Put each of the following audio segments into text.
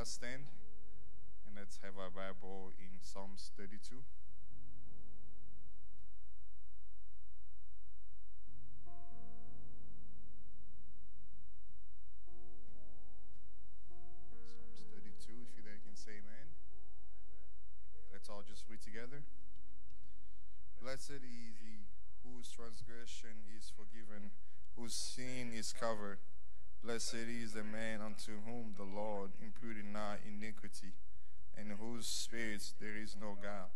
us stand and let's have our Bible in Psalms 32. Psalms 32, if you there can say amen. Let's all just read together. Blessed is he whose transgression is forgiven, whose sin is covered. Blessed is the man unto whom the Lord imputed not iniquity, and in whose spirits there is no guile.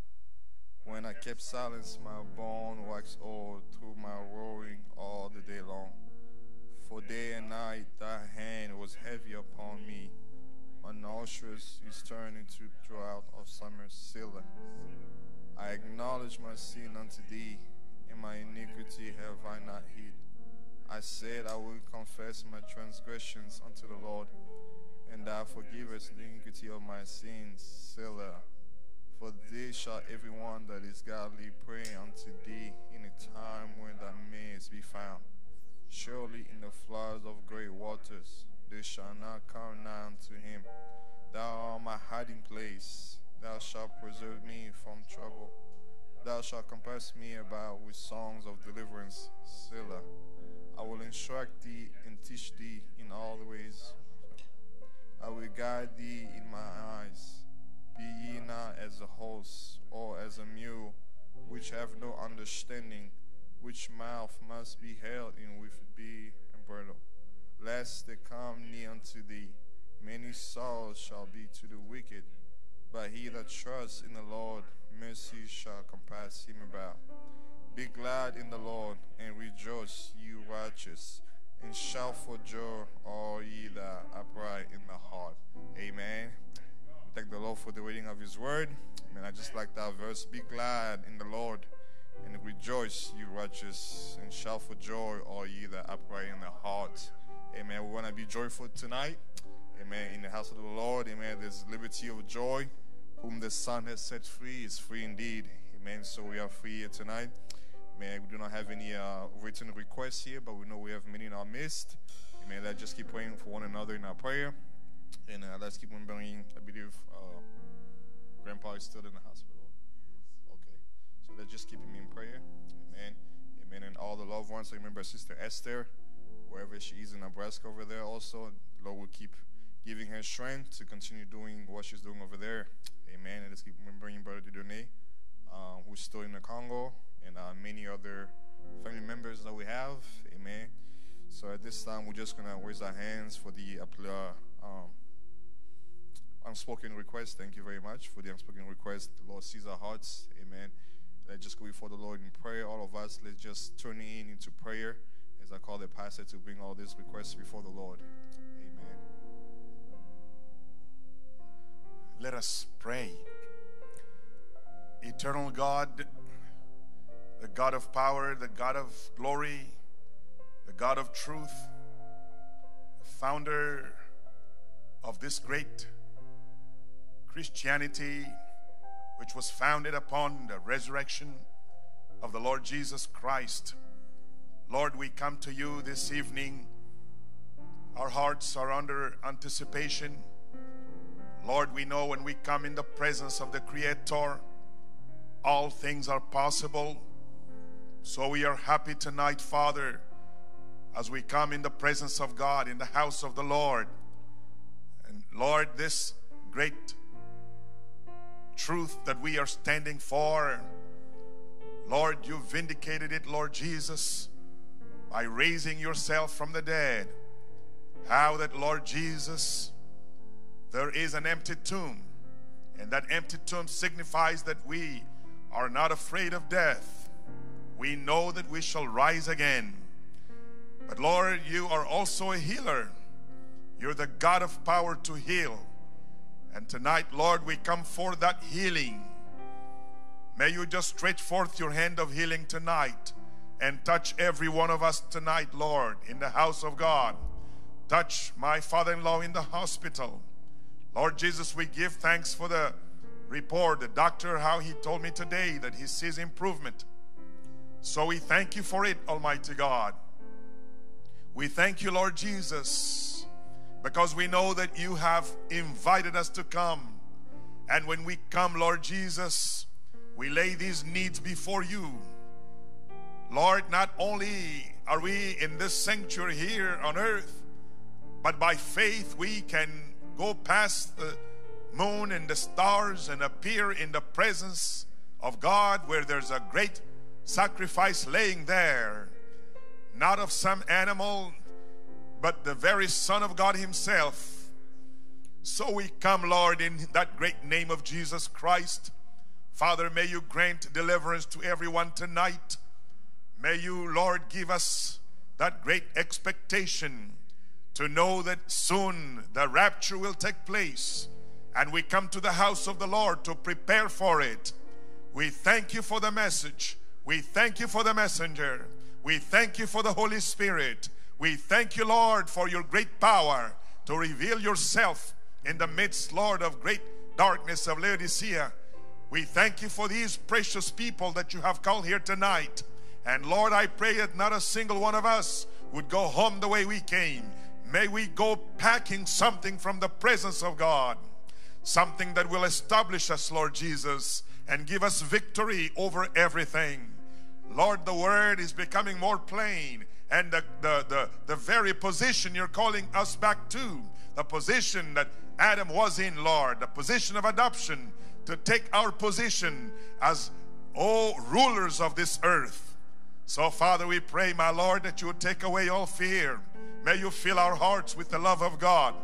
When I kept silence, my bone waxed old through my roaring all the day long. For day and night thy hand was heavy upon me. My nostrils is turned into drought of summer. Selah. I acknowledge my sin unto thee, and my iniquity have I not hid. I said, I will confess my transgressions unto the Lord, and thou forgivest the iniquity of my sins. Selah. For this shall everyone that is godly pray unto thee in a time when thou mayest be found. Surely in the floods of great waters they shall not come nigh unto him. Thou art my hiding place. Thou shalt preserve me from trouble. Thou shalt compass me about with songs of deliverance. Selah. I will instruct thee and teach thee in all the ways. I will guide thee in my eyes. Be ye not as a horse, or as a mule, which have no understanding, which mouth must be held in with bit and bridle, lest they come near unto thee. Many sorrows shall be to the wicked, but he that trusts in the Lord, mercy shall compass him about. Be glad in the Lord, and rejoice, you righteous, and shout for joy, all ye that are upright in the heart. Amen. We thank the Lord for the reading of his word. Amen. I just like that verse. Be glad in the Lord, and rejoice, you righteous, and shout for joy, all ye that are upright in the heart. Amen. We want to be joyful tonight. Amen. In the house of the Lord, amen, there's liberty of joy. Whom the Son has set free is free indeed. Amen. So we are free here tonight. Amen. We do not have any written requests here, but we know we have many in our midst. Amen. Let's just keep praying for one another in our prayer. And let's keep remembering, I believe, Grandpa is still in the hospital. Okay. So let's just keep him in prayer. Amen. Amen. And all the loved ones. I remember Sister Esther, wherever she is in Nebraska over there also. The Lord will keep giving her strength to continue doing what she's doing over there. Amen. And let's keep remembering Brother Dieudonné, who's still in the Congo, and many other family members that we have. Amen. So at this time, we're just going to raise our hands for the unspoken request. Thank you very much for the unspoken request. The Lord sees our hearts. Amen. Let's just go before the Lord in prayer. All of us, let's just turn into prayer as I call the pastor to bring all these requests before the Lord. Amen. Let us pray. Eternal God, the God of power, the God of glory, the God of truth, the founder of this great Christianity, which was founded upon the resurrection of the Lord Jesus Christ. Lord, we come to you this evening. Our hearts are under anticipation. Lord, we know when we come in the presence of the Creator, all things are possible. So we are happy tonight, Father, as we come in the presence of God, in the house of the Lord. And Lord, this great truth that we are standing for, Lord, you vindicated it, Lord Jesus, by raising yourself from the dead. How that, Lord Jesus, there is an empty tomb, and that empty tomb signifies that we are not afraid of death. We know that we shall rise again. But Lord, you are also a healer. You're the God of power to heal. And tonight, Lord, we come for that healing. May you just stretch forth your hand of healing tonight and touch every one of us tonight, Lord, in the house of God. Touch my father-in-law in the hospital. Lord Jesus, we give thanks for the report, the doctor, how he told me today that he sees improvement. So we thank you for it, Almighty God. We thank you, Lord Jesus, because we know that you have invited us to come. And when we come, Lord Jesus, we lay these needs before you. Lord, not only are we in this sanctuary here on earth, but by faith we can go past the moon and the stars and appear in the presence of God, where there's a great sacrifice laying there, not of some animal, but the very Son of God himself. So we come, Lord, in that great name of Jesus Christ. Father, may you grant deliverance to everyone tonight. May you, Lord, give us that great expectation to know that soon the rapture will take place, and we come to the house of the Lord to prepare for it. We thank you for the message. We thank you for the messenger. We thank you for the Holy Spirit. We thank you, Lord, for your great power to reveal yourself in the midst, Lord, of great darkness of Laodicea. We thank you for these precious people that you have called here tonight. And Lord, I pray that not a single one of us would go home the way we came. May we go packing something from the presence of God, something that will establish us, Lord Jesus, and give us victory over everything. Lord, the word is becoming more plain, and the very position you're calling us back to, the position that Adam was in, Lord, the position of adoption, to take our position as, rulers of this earth. So, Father, we pray, my Lord, that you would take away all fear. May you fill our hearts with the love of God.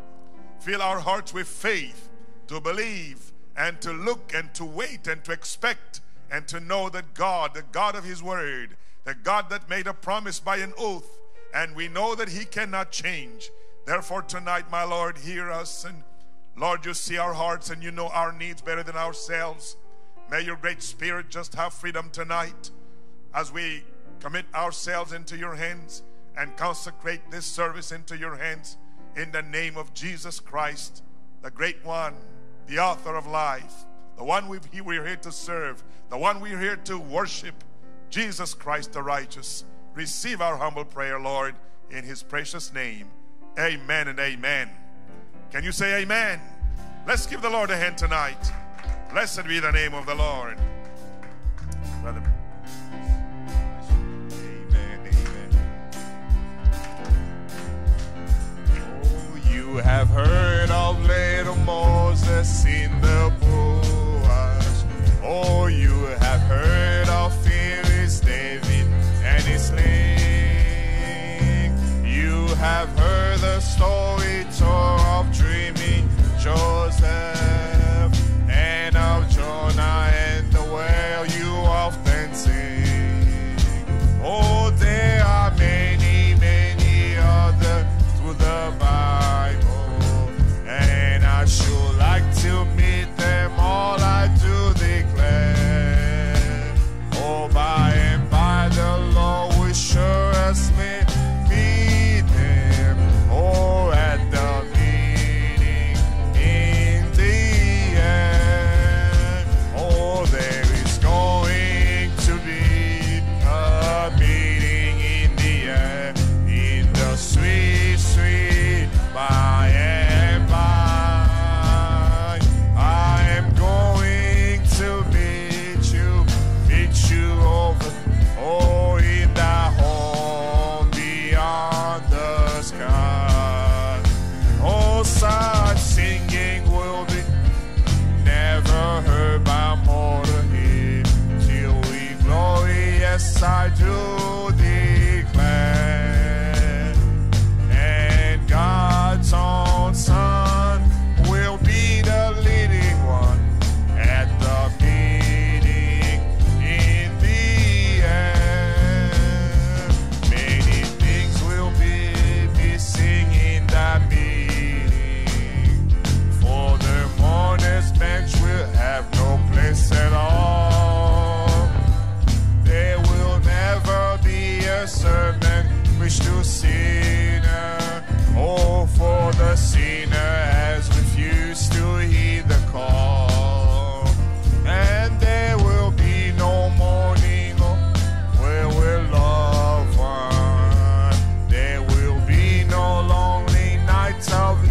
Fill our hearts with faith to believe and to look and to wait and to expect and to know that God, the God of his word, the God that made a promise by an oath, and we know that he cannot change. Therefore tonight, my Lord, hear us, and Lord, you see our hearts and you know our needs better than ourselves. May your great Spirit just have freedom tonight as we commit ourselves into your hands and consecrate this service into your hands, in the name of Jesus Christ, the great one, the author of life, the one we're here to serve, the one we're here to worship, Jesus Christ the righteous. Receive our humble prayer, Lord, in his precious name. Amen and amen. Can you say amen? Let's give the Lord a hand tonight. Blessed be the name of the Lord. Brother. You have heard of little Moses in the bush. Oh, you have heard of Phyllis, David, and his sling. You have heard the story told of dreaming Joseph and of Jonah and the whale you often sing. Oh, there are many, many others through the Bible. I should like to meet them all, I do declare. Oh, by and by the Lord will show us meet them. Oh, at the meeting in the end. Oh, there is going to be a meeting in the end, in the sweet, sweet by and by. Oh, in that home beyond the sky. Oh, such singing will be never heard by mortal ear, till we glory, yes, I do declare. And God's own Son will be the leading one at the meeting in the end. Many things will be missing in that meeting, for the mourner's bench will have no place at all. There will never be a sermon which to sinner. Oh, for the sinner has refused to heed the call. And there will be no mourning where we're loved one. There will be no lonely nights of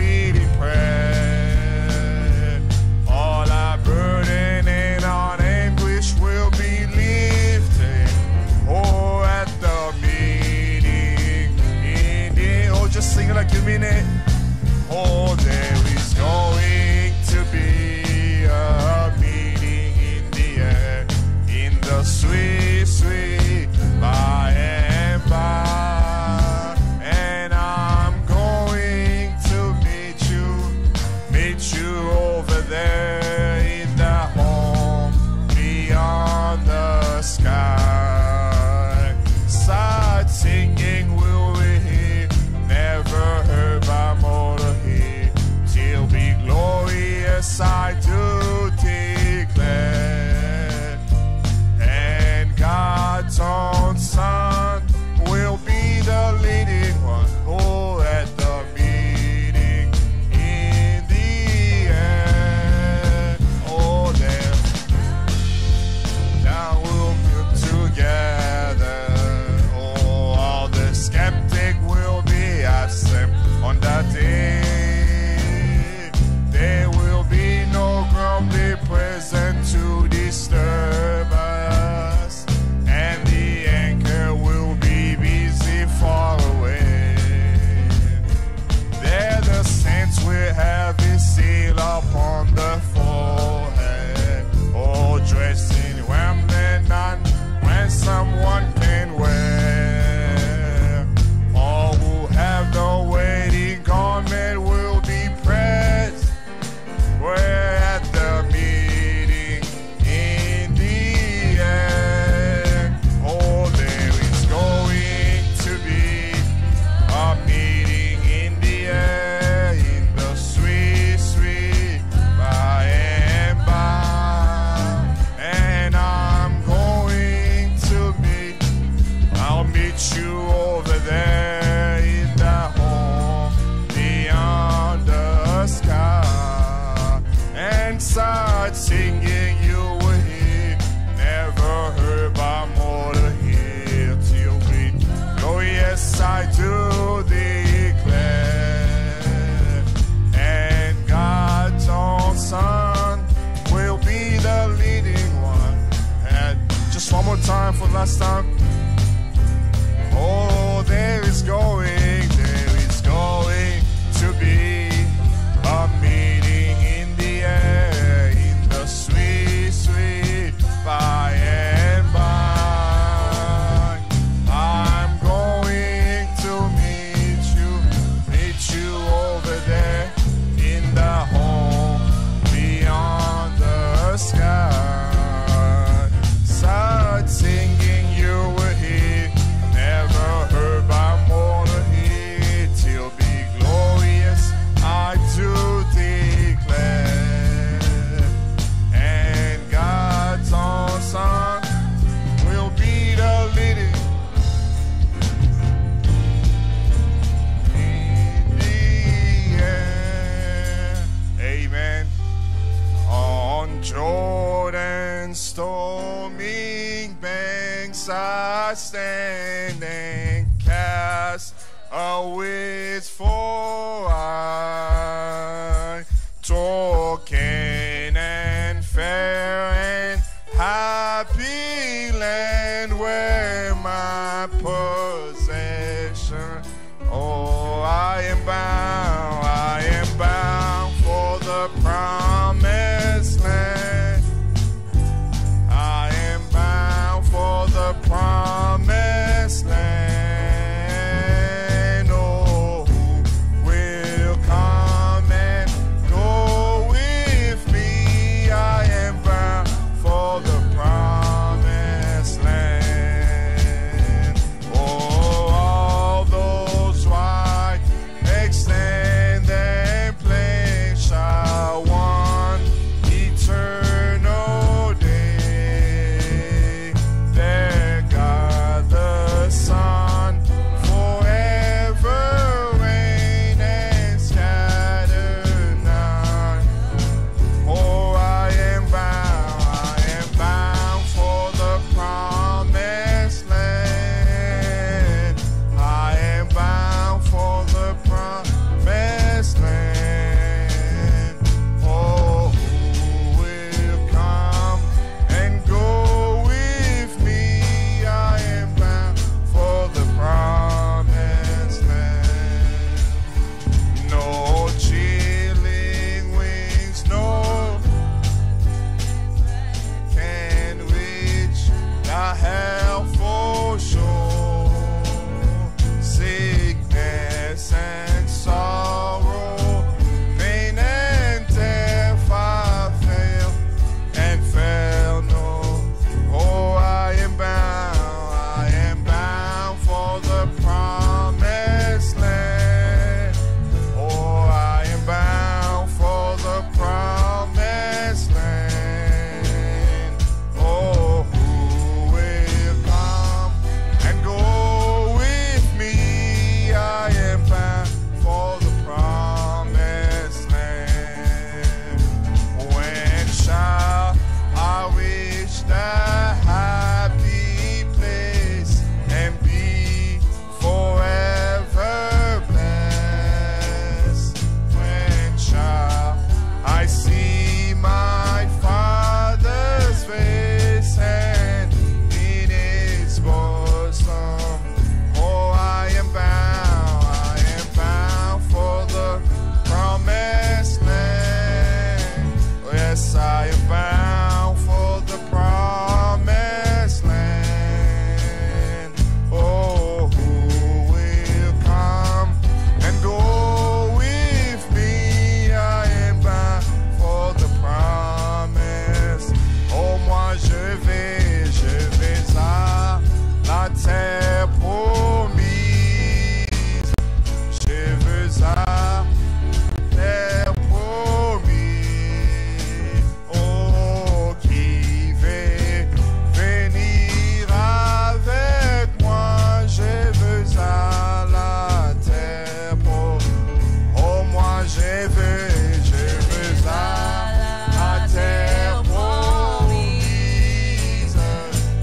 land and cast away for I. Talking and fair and happy land where my possession. Oh, I am bound for the promised land. I am bound for the promised land. Oh, who will come and go with me? I am bound for the promised land. Oh, all those wide extend and plain shall one eternal day. There God the Son forever reign and scatter none. Oh, I am bound for the promised land. I am bound for the promised land. Oh, who will come and go with me? I am bound for the promised land. No chilling wings, no can reach the helpful shore. Sickness and sorrow, pain and death, I fail and fail no. Oh, I am bound for the promised land. Oh, I am bound for the promised land. Oh, who will come and go with me? I am bound for the promised land. When shall I reach that happy place and be forever blessed? When shall I see my Father's face and in His bosom? Oh, I am bound for the promised land. Oh, yes, I am bound for the promised land. Oh, who will come and go with me? I am bound for the promise. Oh, moi je vais à la terre promise. Je veux à terre promise. Oh, qui veut venir avec moi? Je veux à la terre promise. Oh, moi je veux à la terre promise.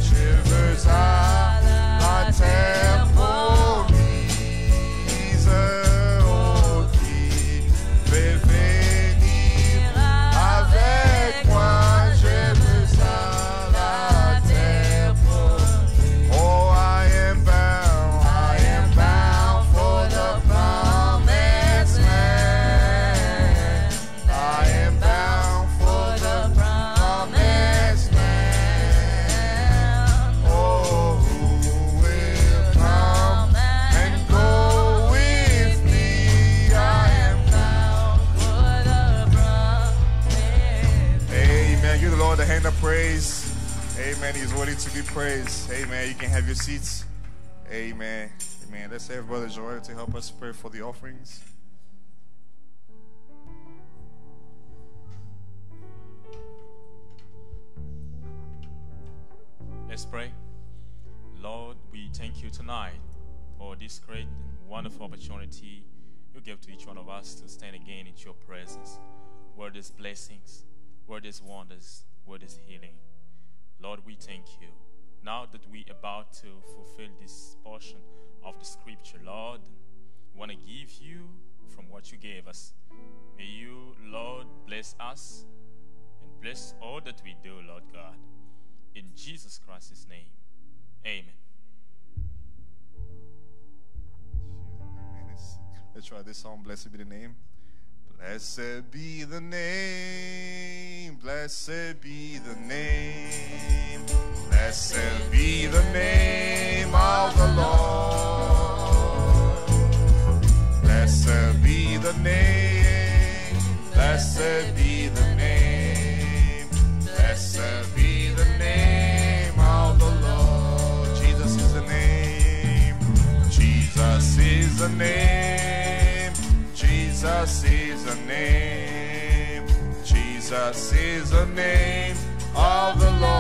Je veux à la terre promise. Oh, qui veut venir avec moi? Je veux à la terre promise. Oh, I am bound for the promised land. I am bound for the promised land. Oh, who will come and go with me? I am bound for the promised. Amen. Give the Lord a hand of praise. Amen. He's worthy to be praised. Amen. You can have your seats. Amen. Amen. Let's have Brother Joel to help us pray for the offerings. Let's pray. Lord, we thank you tonight for this great and wonderful opportunity you give to each one of us to stand again in your presence, where there's blessings, where there's wonders, where there's healing. Lord, we thank you. Now that we are about to fulfill this portion scripture, Lord. We want to give you from what you gave us. May you, Lord, bless us and bless all that we do, Lord God. In Jesus Christ's name, amen. Let's try this song, Blessed Be the Name. Blessed be the name, blessed be the name, blessed be the name of the Lord. Blessed be the name, blessed be the name, blessed be the name of the Lord. Jesus is the name, Jesus is the name, Jesus is the name, Jesus is the name of the Lord.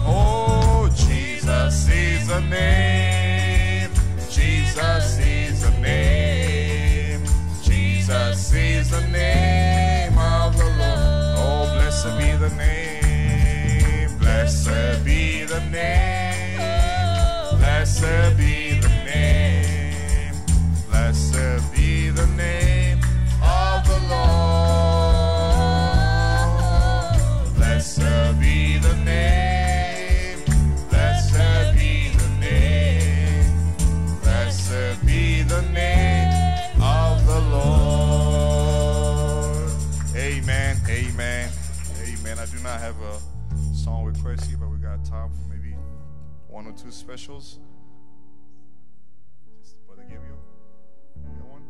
Oh, Jesus is the name, Jesus is the name, Jesus is the name of the Lord. Oh, blessed be the name, blessed be the name, blessed be the name, blessed be the name of the Lord. Blessed be the name, blessed be the name, blessed be the name of the Lord. Amen, amen, amen. I do not have a song request here, but we got time for maybe one or two specials. Just Brother Gabriel, you got one?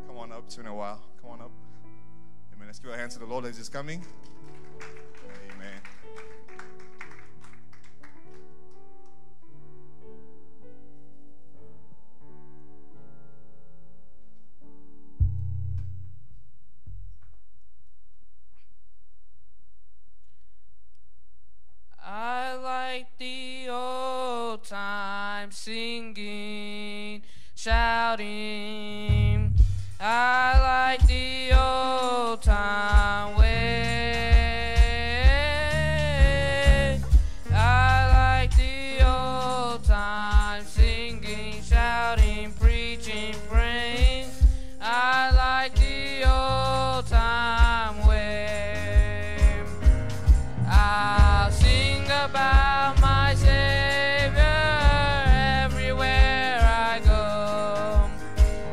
Come on up, it's been a while. Come on up. Amen. Let's give our hands to the Lord as He's coming. Amen. I like the old time singing, shouting. I like the old time way. I like the old time singing, shouting, preaching, praying. I like the old time way. I'll sing about my Savior everywhere I go.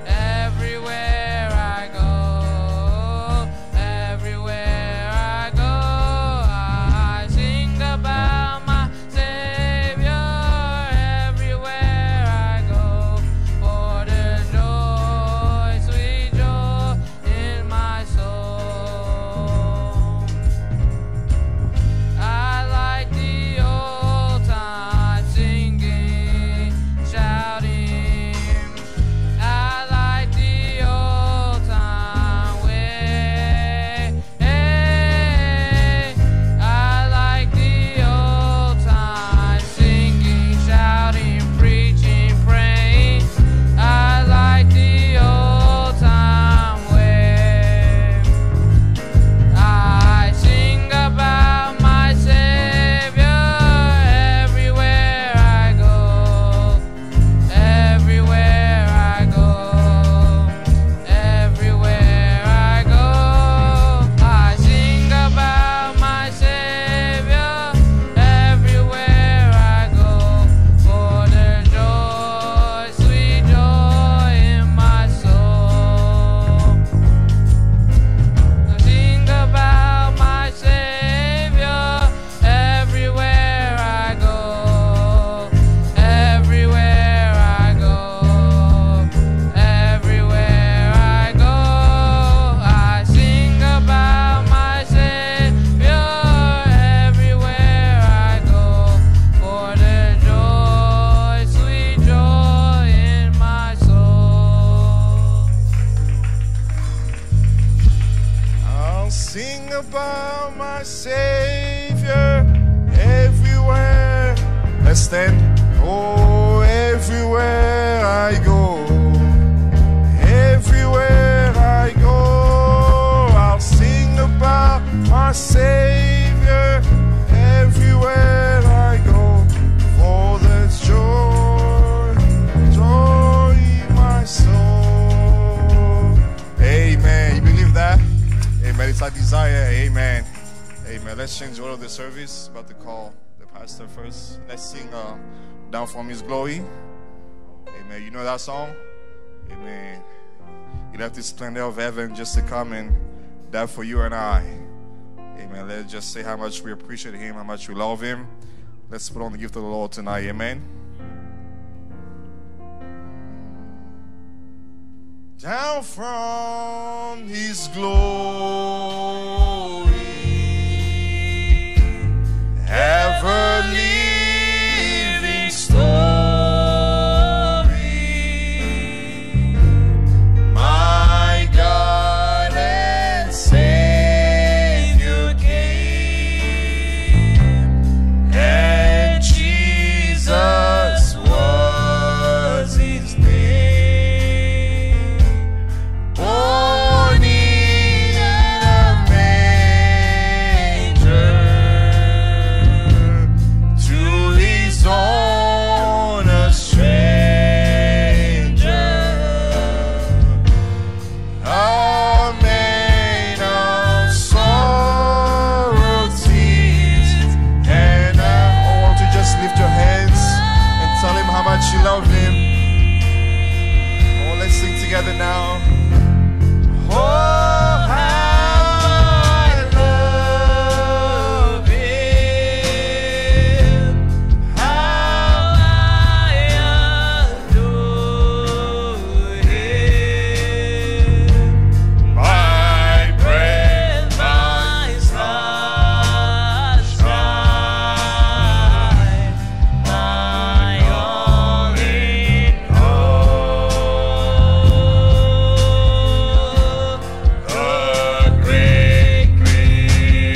Everywhere I go. Everywhere I go. I sing about my Savior everywhere I go. For the joy, sweet joy in my soul. I like the old time singing, shouting. I like the old time way. I like the old time singing, shouting, preaching, praying. I like the old time way. I sing about my Savior everywhere I go. Everywhere I go. Everywhere I go. I sing about my Savior everywhere I go. For the joy, sweet joy in my soul. I sing about my Savior everywhere I go. Everywhere I go. Everywhere I go. I sing about my Savior everywhere I go. For the joy, sweet joy in my soul. I'll sing about my Savior everywhere. Let's stand. Oh, everywhere I go. Everywhere I go. I'll sing about my Savior everywhere I go. For there's joy, Amen. Let's change the order of the service. About to call the pastor first. Let's sing Down From His Glory. Amen. You know that song? Amen. He left the splendor of heaven just to come and die for you and I. Amen. Let's just say how much we appreciate him, how much we love him. Let's put on the gift of the Lord tonight. Amen. Down from his glory, ever living story, my God and Savior came, and Jesus was his name, born in a manger, to his own a stranger, a man of sorrow, tears, and I want to just lift your hands and tell him how much you love him. Oh, let's sing together now. Oh, how I love him, how I adore him, my breath, my sunshine, my all in all. The great Creator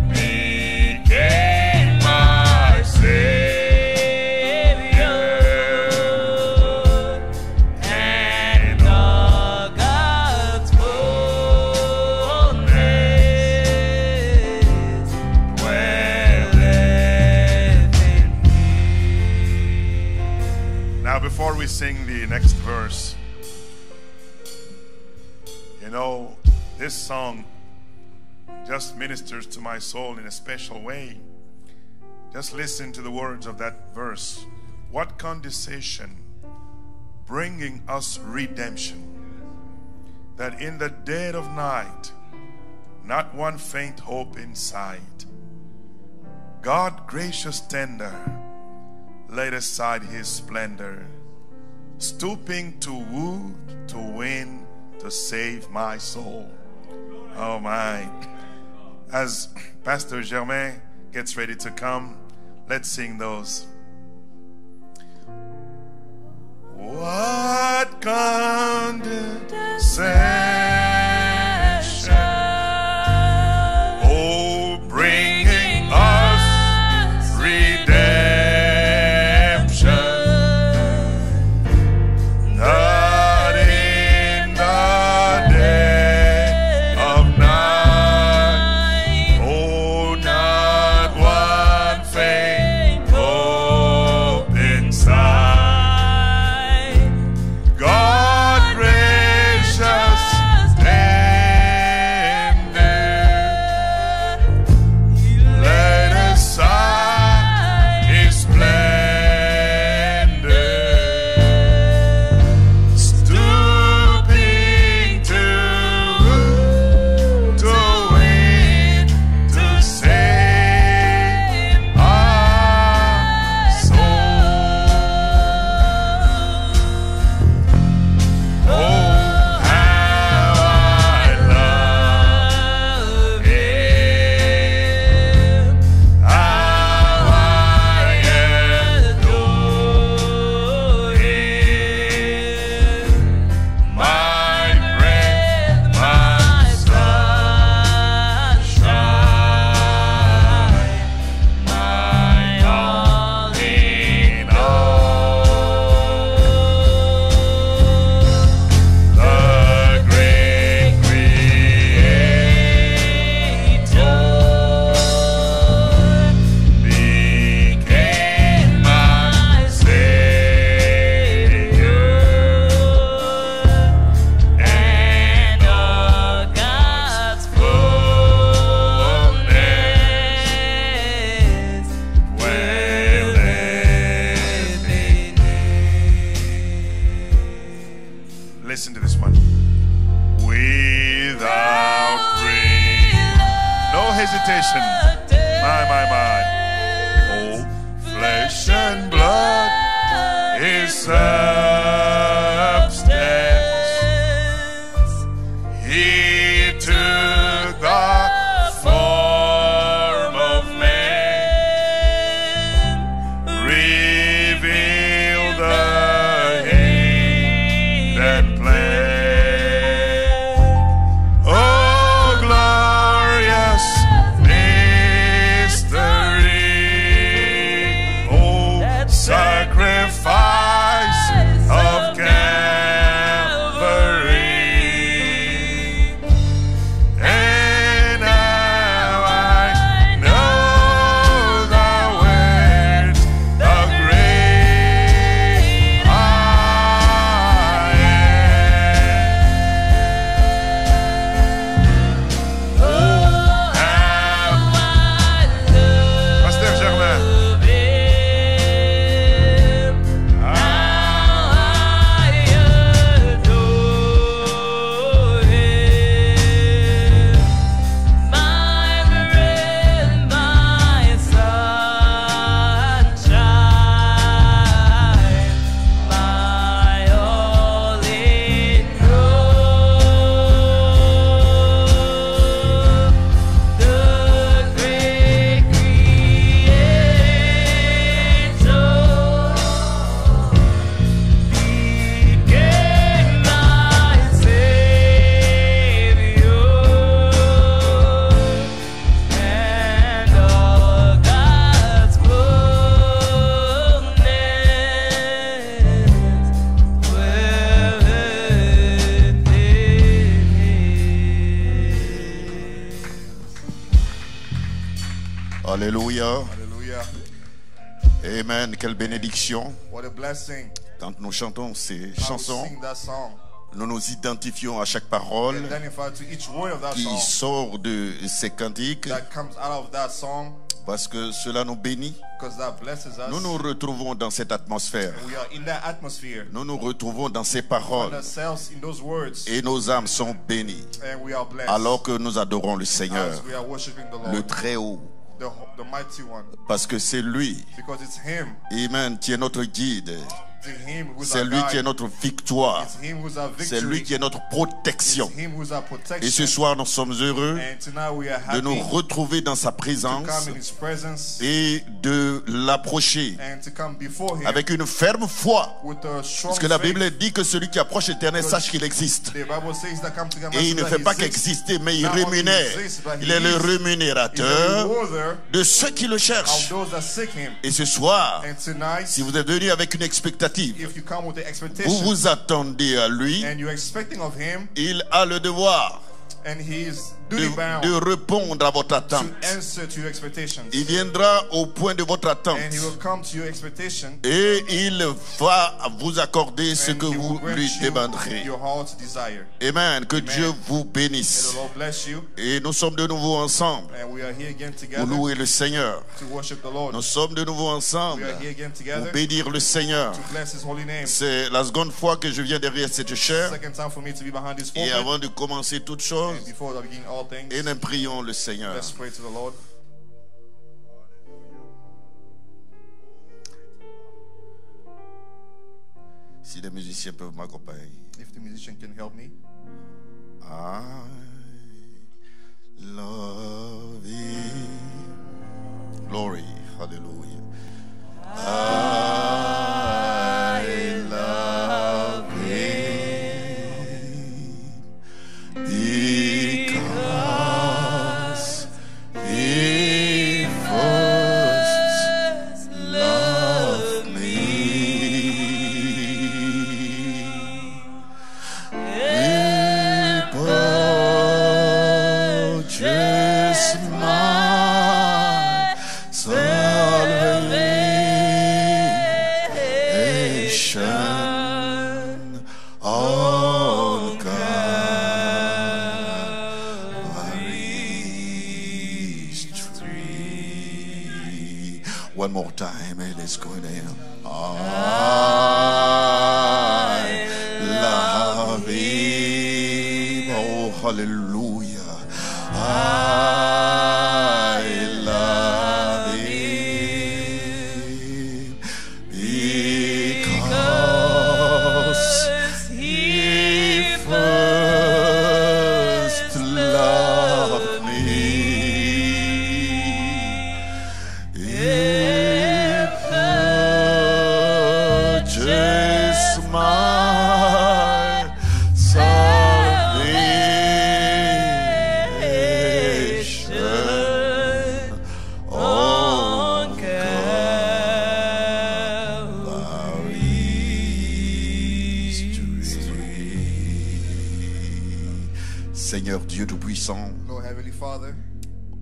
became my Savior, and all God's fullness dwelleth in me. Now, before we sing the next verse, you know, this song just ministers to my soul in a special way. Just listen to the words of that verse. What condescension, bringing us redemption, that in the dead of night, not one faint hope in sight, God gracious tender, laid aside his splendor, stooping to woo, to win, to save my soul. Oh my. As Pastor Germain gets ready to come, let's sing those. What condescension, oh, bringing us redemption, that in the dead of night, oh, not one faint hope inside, God gracious Oh, flesh and blood is substance. He took the form of man, revealed the hidden plan. Oh, glorious mystery, oh, sacrifice of Calvary. And now I know thou art the great I am. Oh, Pasteur Germain. Alléluia. Hallelujah. Amen. Quelle bénédiction. What a blessing. Quand nous chantons ces How we chansons, sing that song. nous nous identifions à chaque parole Identify to each word of that qui song sort de ces cantiques that comes out of that song, parce que cela nous bénit. because that blesses us. Nous nous retrouvons dans cette atmosphère. We are in that atmosphere. Nous nous retrouvons dans ces Find paroles ourselves in those words, et nos âmes sont bénies and we are blessed. alors que nous adorons le Seigneur, As we are worshiping the le Lord, Très-Haut, the mighty one, parce que c'est lui, because it's Him. Amen, qui est notre guide. It's Him who's C'est our lui qui est guide. notre victoire. It's Him who's our C'est lui victory. qui est notre protection. It's Him who's our Et ce protection. soir, nous sommes heureux And tonight we are de nous happy retrouver dans sa to présence come in His presence et de l'approcher and to come before Him avec une ferme foi. with a strong Parce que la faith. Bible dit que celui qui approche l'Éternel sache qu'il existe. The Bible says that come together. Et il ne fait pas qu'exister, mais il rémunère. Il est le rémunérateur de ceux qui le of cherchent. those that seek Him. Et ce soir, And tonight, si vous êtes venu avec une expectative, if you come with the vous expectation vous attendez à lui, and you're expecting of Him, il a le devoir and He is de duty bound répondre à votre to attente. answer to your expectations. Il viendra au point de votre attente And He will come to your expectation et il va vous accorder ce and que He will vous grant lui you demanderez. your heart's desire. Amen. Que Dieu vous May bénisse. the Lord bless you. Et nous sommes de nouveau ensemble And we are here again pour together louer le Seigneur. to worship the Lord. Nous sommes de nouveau We ensemble are here again pour together bénir le Seigneur. to bless His holy name. C'est la seconde fois que je viens derrière cette chaire. Second time for me to be behind His Et pulpit. avant de commencer toute chose, And before I begin all things, et nous prions le Seigneur. let's pray to the Lord. Si les musiciens peuvent m'accompagner. If the musician can help me. I love Him. Glory, hallelujah. I love Him because He first loved me. Purchase my salvation on Calvary's tree. One more time, and let's go down. I love Him. Oh, hallelujah. I love Seigneur Dieu Tout-Puissant, Lord Heavenly Father,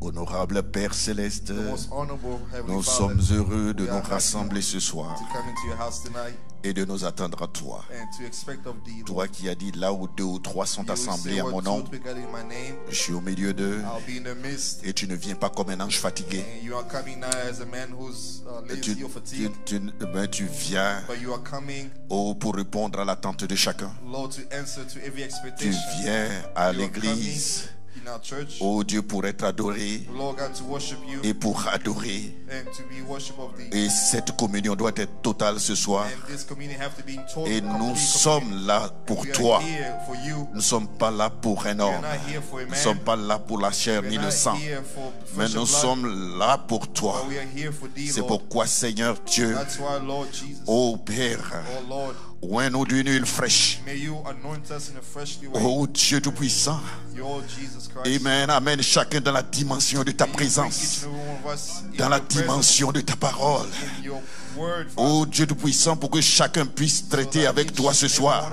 honorable Père Céleste, the most honorable Heavenly nous Father, sommes heureux de we nous are happy rassembler ce soir to come into your house tonight et de nous attendre à toi. and to expect of thee, Toi qui as dit là où 2 ou 3 sont You will assemblés say à where mon 2 nom, or 3 gathered in my name, je suis au milieu d'eux I'll be in the midst. et tu ne viens pas comme un ange fatigué. And you are coming not as a man who's Tu, lazy or fatigued, tu viens but you are coming, pour répondre à l'attente de chacun. Lord, to answer to every Tu expectation. viens à You are l'église, coming in our church, oh Dieu, pour être adoré Lord God, to worship you et pour adorer. and to be worship of thee. Et cette communion doit être totale ce soir. And this communion have to be in total, Et nous complete sommes communion. là pour We are toi. here for you. Nous ne sommes pas là pour un We are homme. not here for a Nous ne man. sommes pas là pour la chair We ni are le not sang. here for Mais flesh nous and blood, sommes là pour toi. but we are here for thee, C'est Lord. pourquoi, Seigneur Dieu, That's why, Lord Jesus, ô Père, oh Lord, oins-nous d'une huile fraîche. may you anoint us in a freshly way. Ô Dieu Tout-Puissant, Your Jesus Christ. Amen, amène chacun dans la dimension de ta May you bring each présence, and every one of us in dans la your presence, dimension de ta parole. in your word, Ô Dieu Tout-Puissant, pour que chacun puisse traiter avec toi ce soir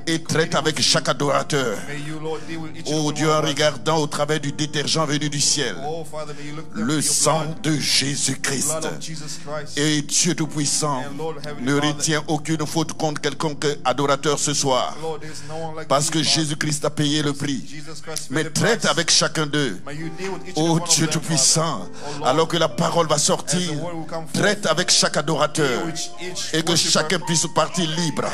et traite avec chaque adorateur. May you, Lord, deal with each and Ô every Dieu, one en of us. regardant au travers du détergent venu du ciel, Oh, Father, may you look le your sang blood, de the Jésus-Christ. blood of Jesus Christ. Et Dieu Tout-Puissant And Lord, Heavenly ne Father, retient aucune faute contre quelconque adorateur ce soir, Lord, there's no one like parce you, que Father. Jésus-Christ a payé le prix. Jesus Christ Mais paid the traite price. avec chacun d'eux. May you deal with each and Ô every one Dieu of them, Tout-Puissant, Father. Oh, Lord, alors que la parole va sortir, as the word will come forth, traite avec chaque adorateur deal with each et que worshiper, chacun puisse partir libre,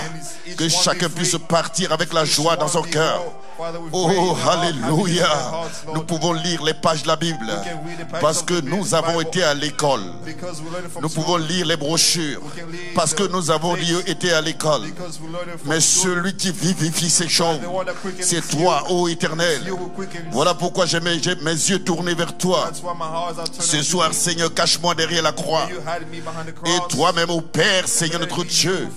each que one chacun be puisse free, partir avec la each joie dans one son be cœur. well. Father, we pray Oh, in their heart, happiness in alléluia. their hearts, Lord, Nous pouvons lire les pages de la Bible can read the pages parce of que the nous avons Bible été à l'école. because we learn it from Nous school, pouvons lire les brochures we can read parce que the nous avons plates été à l'école. because we learn it from Mais school. celui qui vivifie ces choses, The one that quickens c'est you, toi, ô Éternel. you who quickens. Voilà pourquoi j'ai mes yeux tournés vers toi. That's why my heart is Ce turned soir, to thee. Seigneur, cache-moi derrière la croix. You hide me behind the Et cross. toi-même, ô Père, Seigneur notre Dieu,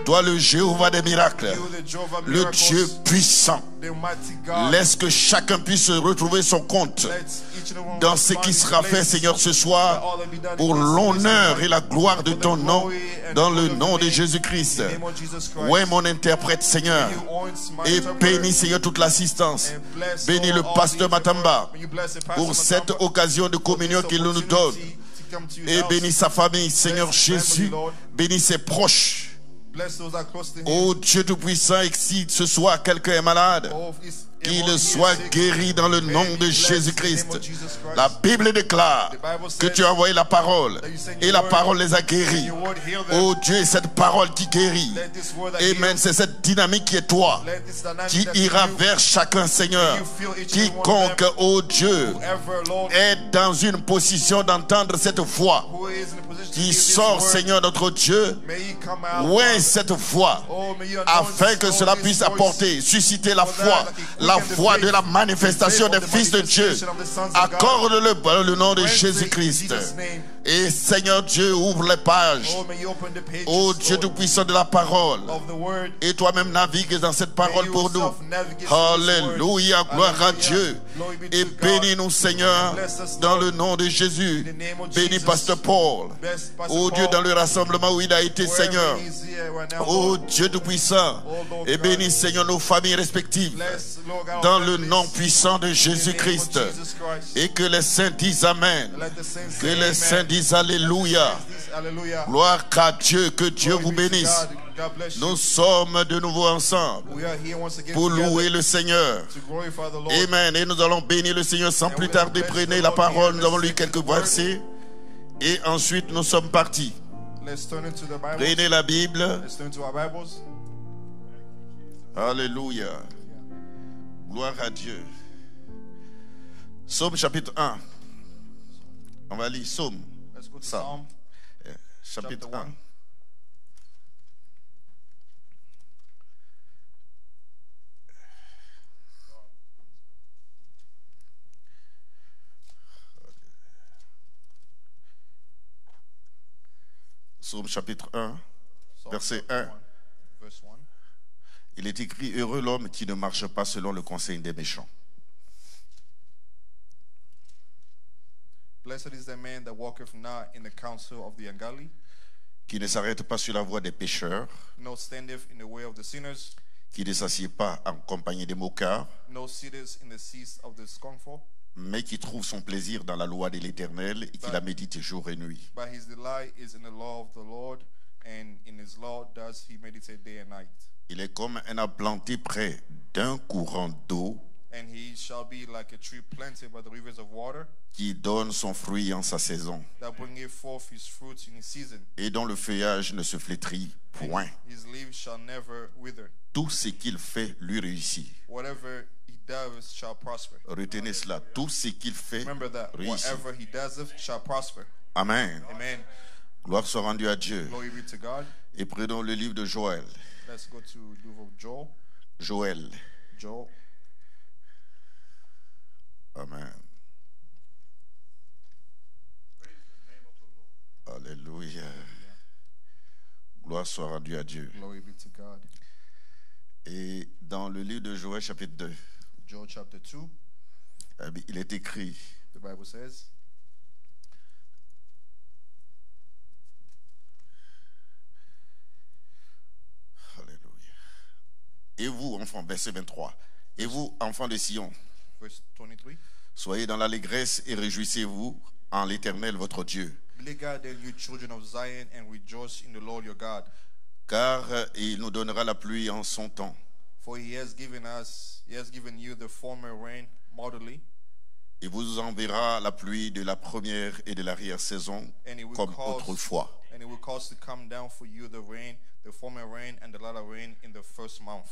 toi le Jéhovah des miracles, You, the Jehovah le miracles, Dieu puissant, the mighty God. laisse que chacun puisse retrouver son compte Let each and every one dans of us ce qui find sera his fait, place. Seigneur, ce Let soir, all that be done pour in this l'honneur place. et la gloire de ton nom, dans le nom de Jésus-Christ. In the name of Jesus Christ. Ouais, mon interprète, Seigneur, You anoint my et interpreter bénis, Seigneur, toute l'assistance. and bless Bénis all le the pasteur interpreters. Matamba May you bless the pastor pour cette Matamba occasion de for communion this qu'il nous donne. opportunity to come to his Et house. bénis sa famille, Seigneur Bless his Jésus. family, Lord. Bénis ses proches. Bless those that are close to him. Oh Dieu Tout-Puissant, et si ce soir quelqu'un est malade, Oh, if he's- qu'il everyone here soit sick, guéri dans le may nom he de be blessed in the Jésus-Christ. name of Jesus Christ. La Bible déclare The Bible que says tu as envoyé la parole that you sent et your la word, parole les a guéris. your word heal them. Oh Dieu, cette parole qui guérit. Let this word that Amen, heals, c'est cette dynamique qui est toi, let this dynamic qui that ira you, vers chacun, Seigneur. you feel each and every one of Quiconque, them, oh Dieu, whoever, Lord, est dans une position d'entendre cette voix who is in a position to qui hear this sort, word, Seigneur notre Dieu. may he come out, Ouais, cette voix, oh, may you anoint afin this, que Lord, cela this puisse voice, apporter, susciter la so foi, that it la quicken the foi de faith, la manifestation the des faith of fils the de Dieu. manifestation of the sons of God. Accorde-le dans le nom de Grant it in Jésus-Christ. Jesus' name. Et Seigneur Dieu, ouvre les pages. Oh, may you open the pages, Ô Dieu Lord, Tout-Puissant de la parole. of the word. Et toi-même navigue dans cette parole May you pour nous. yourself navigate through this word. Alléluia, gloire à Hallelujah. Dieu. Glory be Et to God. bénis-nous, Seigneur, Bless us, dans Lord. le nom de Jésus. In the name of Bénis Jesus. Pasteur Paul. Bless Pastor Ô Dieu, Paul. dans le rassemblement où il a été, Wherever Seigneur. he's here right now, Ô Lord. Dieu Tout-Puissant. Oh, Lord Et God. bénis, Seigneur, nos familles respectives. Bless, Lord God, Dans our le families. nom puissant de In the name of Jésus-Christ. Jesus Christ. Et que les saints disent Amen. Let the saints Que say les amen. saints disent Alléluia. Hallelujah. Gloire à Dieu, que Dieu Glory vous be to bénisse. God. God bless you. Nous sommes de nouveau ensemble We are here once again pour together louer le Seigneur. to glorify the Lord. Amen. Et nous allons bénir le Seigneur sans And plus we tarder. bless Prenez the la Lord parole. here. Nous avons Let's lu take quelques the word. versets. Et ensuite, nous sommes partis. Let's turn into the Bible. Prenez la Bible. Let's turn to our Bibles. Alléluia. Gloire à Dieu. Psaume chapitre 1. On va lire Psaume. Let's go to Psalm. Psalm Chapitre chapter 1. 1. Psaume chapitre 1. Psalm Verset chapter 1. 1, verse 1. Il est écrit: heureux l'homme qui ne marche pas selon le conseil des méchants, Blessed is the man that walketh not in the counsel of the ungodly, qui ne s'arrête pas sur la voie des pécheurs, nor standeth in the way of the sinners, qui ne s'assied pas en compagnie des moqueurs, no sitters in the seats of the scornful, mais qui trouve son plaisir dans la loi de l'Éternel et qui la médite jour et nuit. but his delight is in the law of the Lord, and in his law does he meditate day and night. Il est comme un arbre planté près d'un courant d'eau And he shall be like a tree planted by the rivers of water, qui donne son fruit en sa saison that bringeth forth his fruit in his season. et dont le feuillage ne se flétrit point. His leaves shall never wither. Tout ce qu'il fait lui réussit. Whatever he does shall prosper. Retenez cela. Tout ce qu'il fait Remember that. réussit. Whatever he does shall prosper. Amen. Amen. Gloire soit rendue à Dieu. Glory be to God. Et prenons le livre de Joël. Let's go to the book of Joel. Joël. Joel. Amen. Alléluia. Gloire soit rendue à Dieu. Glory be to God. Et dans le livre de Joël, chapitre 2, Joel chapter 2, il est écrit: the Bible says, Alléluia. Et vous, enfants, verset 23, et vous, enfants de Sion, verse 23, soyez dans l'allégresse et réjouissez-vous en l'Éternel votre Dieu. Be glad then, you children of Zion, and rejoice in the Lord your God. Car il nous donnera la pluie en son temps. For he has given you the former rain moderately, Il vous enverra la pluie de la première et de l'arrière-saison and it will comme cause autrefois. and it will cause to come down for you the rain, the former rain and the latter rain in the first month.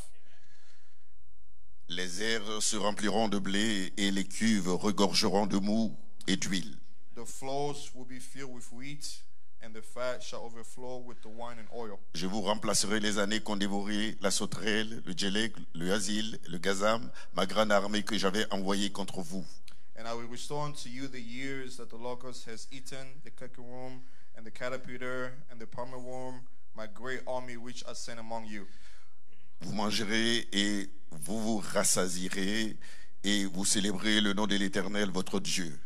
Les airs se rempliront de blé et les cuves regorgeront de mou et d'huile. The floors will be filled with wheat, and the fat shall overflow with the wine and oil. Je vous remplacerai les années qu'ont dévoré la sauterelle, le djellec, le hasil, le gazam, ma grande armée que j'avais envoyée contre vous. And I will restore unto you the years that the locust has eaten, the cankerworm, and the caterpillar, and the palmer worm, my great army which I sent among you. Vous mangerez et vous vous rassasierez et vous célébrerez le nom de l'Éternel votre Dieu.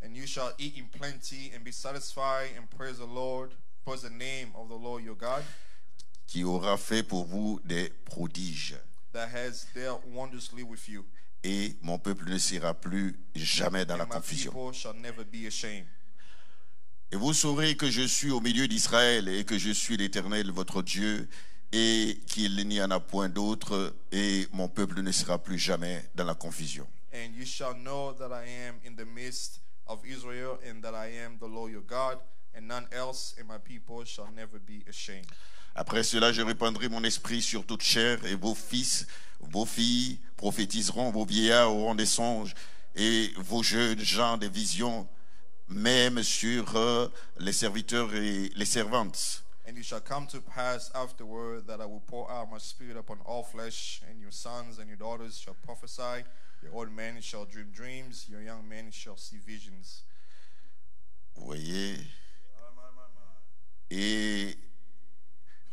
And you shall eat in plenty and be satisfied, and praise the Lord, praise the name of the Lord your God, Qui aura fait pour vous des prodiges. that has dealt wondrously with you. Et mon peuple ne sera plus jamais dans la And my confusion. people shall never be ashamed. Et vous saurez que je suis au milieu d'Israël et que je suis l'Éternel votre Dieu et qu'il n'y en a point d'autre et mon peuple ne sera plus jamais dans la confusion. And you shall know that I am in the midst of Israel, and that I am the Lord your God, and none else, and my people shall never be ashamed. Après cela, je répandrai mon esprit sur toute chair et vos fils, vos filles prophétiseront, vos vieillards auront des songes et vos jeunes gens des visions, même sur les serviteurs et les servantes. And it shall come to pass afterward that I will pour out my spirit upon all flesh, and your sons and your daughters shall prophesy, your old men shall dream dreams, your young men shall see visions. Vous voyez? Et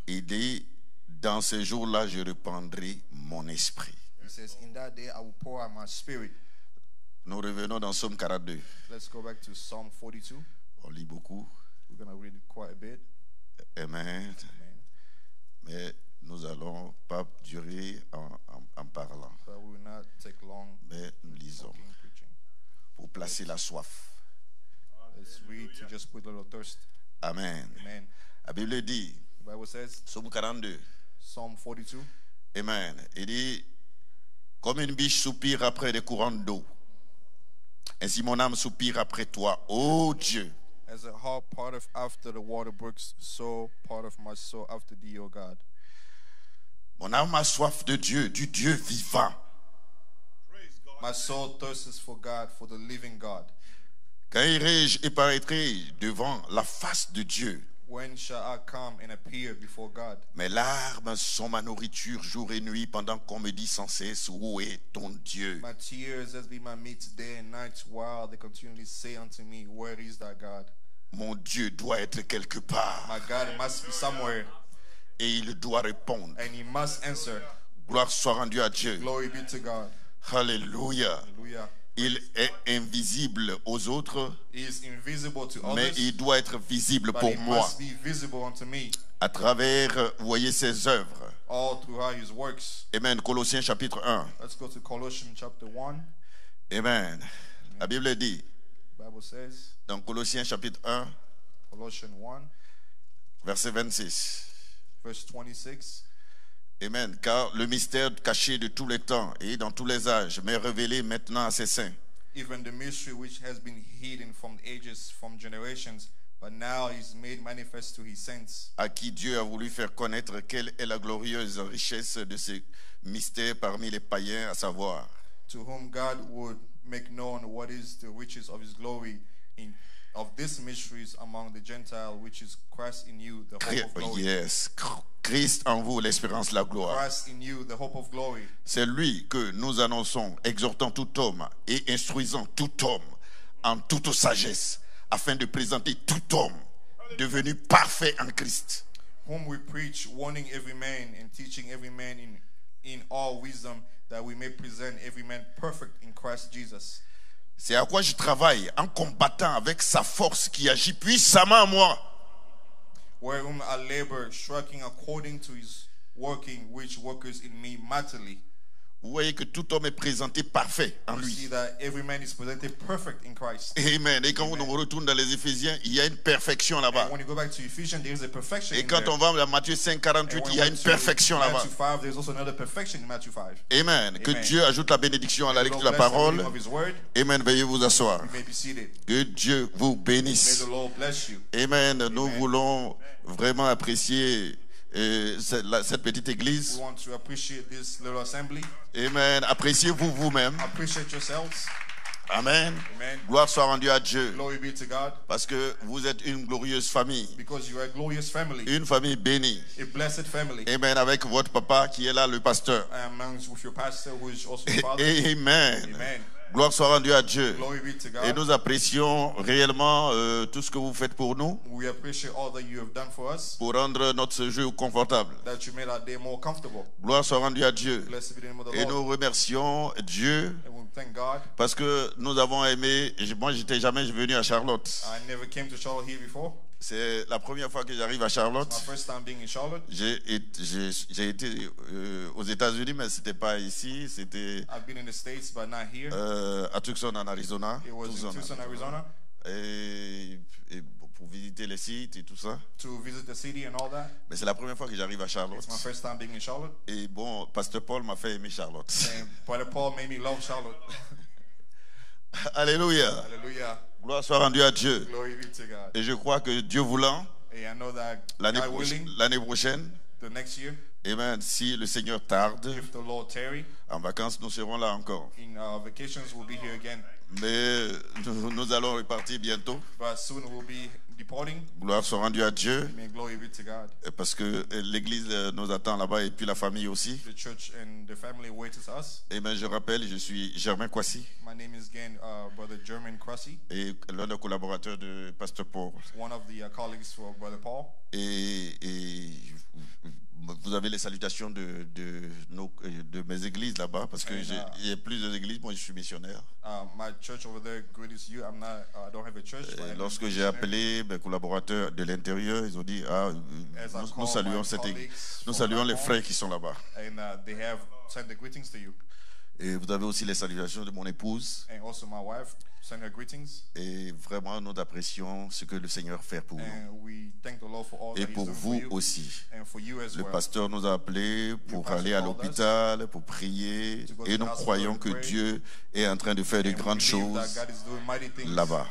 il dit, dans ces jours-là, je répandrai mon esprit. He says, in that day I will pour out my spirit. Nous revenons dans Psaume 42. Let's go back to Psalm 42. On lit beaucoup. We're going to read it quite a bit. Amen. Amen. Mais nous allons pas durer en parlant. But we will not take long Mais nous lisons talking, preaching. pour placer la soif. Let's read to just put a little thirst. Amen. Amen. La Bible dit, The Bible says, Psaume 42. Psalm 42, Amen. Il dit, comme une biche soupire après des courants d'eau, ainsi mon âme soupire après toi, ô Dieu. as a heart parteth after the water brooks, so parteth my soul after thee, O God. Mon âme a soif de Dieu, du Dieu vivant. My soul thirsts for God, for the living God. Quand irai-je et paraîtrai devant la face de Dieu? When shall I come and appear before God? Mes larmes sont ma nourriture jour et nuit pendant qu'on me dit sans cesse, où est ton Dieu? My tears has been my meat day and night, while they continually say unto me, where is thy God? Mon Dieu doit être quelque part My God must be somewhere, et il doit répondre. and he must answer. Gloire soit rendue à Dieu. Glory be to God. Alléluia. Hallelujah. Il est invisible aux autres, He is invisible to mais others, il doit être visible but pour he moi must be visible unto me, à travers, vous voyez, ses œuvres. all throughout his works. Amen. Colossiens chapitre 1. Let's go to Colossians chapter 1. Amen. La Bible dit, Bible says, dans Colossiens chapitre 1, Colossians 1, verset 26. verse 26. Amen. Car le mystère caché de tous les temps et dans tous les âges m'est révélé maintenant à ses saints, Even the mystery which has been hidden from ages, from generations, but now is made manifest to his saints, à qui Dieu a voulu faire connaître quelle est la glorieuse richesse de ce mystère parmi les païens, à savoir to whom God would make known what is the riches of his glory of these mysteries among the Gentiles, which is Christ in you, the hope of glory. Yes, Christ en vous, l'espérance, la gloire. Christ in you, the hope of glory. C'est lui que nous annonçons, exhortant tout homme et instruisant tout homme en toute sagesse, afin de présenter tout homme devenu parfait en Christ. Whom we preach, warning every man and teaching every man in all wisdom, that we may present every man perfect in Christ Jesus. C'est à quoi je travaille en combattant avec sa force qui agit puissamment en moi. Wherein I labor, striking according to his working, which workers in me mightily. Vous voyez que tout homme est présenté parfait en You see lui. that every man is presented perfect in Christ. Amen. Et quand on retourne dans les Éphésiens, il y a une perfection là-bas. And when you go back to Ephesians, there is a perfection Et in quand there. on va à Matthieu 5, 48, And when il y a we une went to perfection là-bas. Matthew 5, there's also another perfection in Matthew 5. Amen. Que Amen. Dieu ajoute la bénédiction à la The lecture Lord de la bless the reading parole. of his word. Amen. Veuillez vous asseoir. You may be seated. Que Dieu vous May bénisse. the Lord bless you. Amen. Nous Amen. voulons vraiment apprécier cette petite église. We want to appreciate this little assembly. Amen. Appréciez-vous vous-même. Appreciate yourselves. Amen. Amen. Gloire soit rendue à Dieu. Glory be to God. Parce que vous êtes une glorieuse famille. Because you are a glorious family. Une famille bénie. A blessed family. Amen. Avec votre papa qui est là, le pasteur. Amongst with your pastor who is also your father. Amen. Amen. Gloire soit rendue à Dieu. Glory be to Et God. nous apprécions réellement tout ce que vous faites pour nous, We appreciate all that you have done for us, pour rendre notre séjour confortable. that you made our day more comfortable. Gloire soit rendue à Dieu. Blessed be the name of the Et Lord. nous remercions Dieu And we thank God. parce que nous avons aimé. Moi, j'étais jamais venu à Charlotte. I never came to Charlotte here before. C'est la première fois que j'arrive à Charlotte. My first time being in Charlotte. J'ai été aux États-Unis, mais c'était pas ici. C'était I've been in the States, but not here. à Tucson, en Arizona. It was in Tucson, Arizona, Et pour visiter les sites et tout ça. to visit the city and all that. Mais c'est la première fois que j'arrive à Charlotte. It's my first time being in Charlotte. Et bon, Pasteur Paul m'a fait aimer Charlotte. And Brother Paul made me love Charlotte. Alléluia. Hallelujah. Gloire soit rendue à Dieu. Glory be to God. Et je crois que Dieu voulant, And I know that l'année God willing, prochaine, the next year, amen, si le Seigneur tarde, if the Lord tarry, en vacances, nous serons là encore. in our vacations, we'll be here again. Mais nous allons repartir bientôt. But soon we'll be departing. Gloire soit rendue à Dieu. May glory be to God. Parce que l'église nous attend là-bas et puis la famille aussi. The church and the family waits us. Amen, je rappelle, je suis Germain Kwasi My name is again Brother German Cressy, et l'un des collaborateurs de Pasteur Paul. one of the colleagues for Brother Paul. Et vous avez les salutations de mes églises là-bas, parce que il y a plusieurs églises. Moi, je suis missionnaire. My church over there greets you. I don't have a church. but Et I'm lorsque a j'ai missionary. appelé mes collaborateurs de l'intérieur, ils ont dit As I nous call saluons my cette église, colleagues nous from saluons my les home, frères qui sont là-bas. And they have sent the greetings to you. Et vous avez aussi les salutations de mon épouse. And also my wife sent her greetings. Et vraiment, nous apprécions ce que le Seigneur fait pour nous. And we thank the Lord for all Et that He's pour doing for vous you. aussi. And for you as Le well. pasteur nous a appelés pour pastor aller à called us l'hôpital, pour prier. to go to Et the nous hospital croyons and que pray. Dieu est en train de faire de And we grandes believe that choses God is doing mighty things là-bas.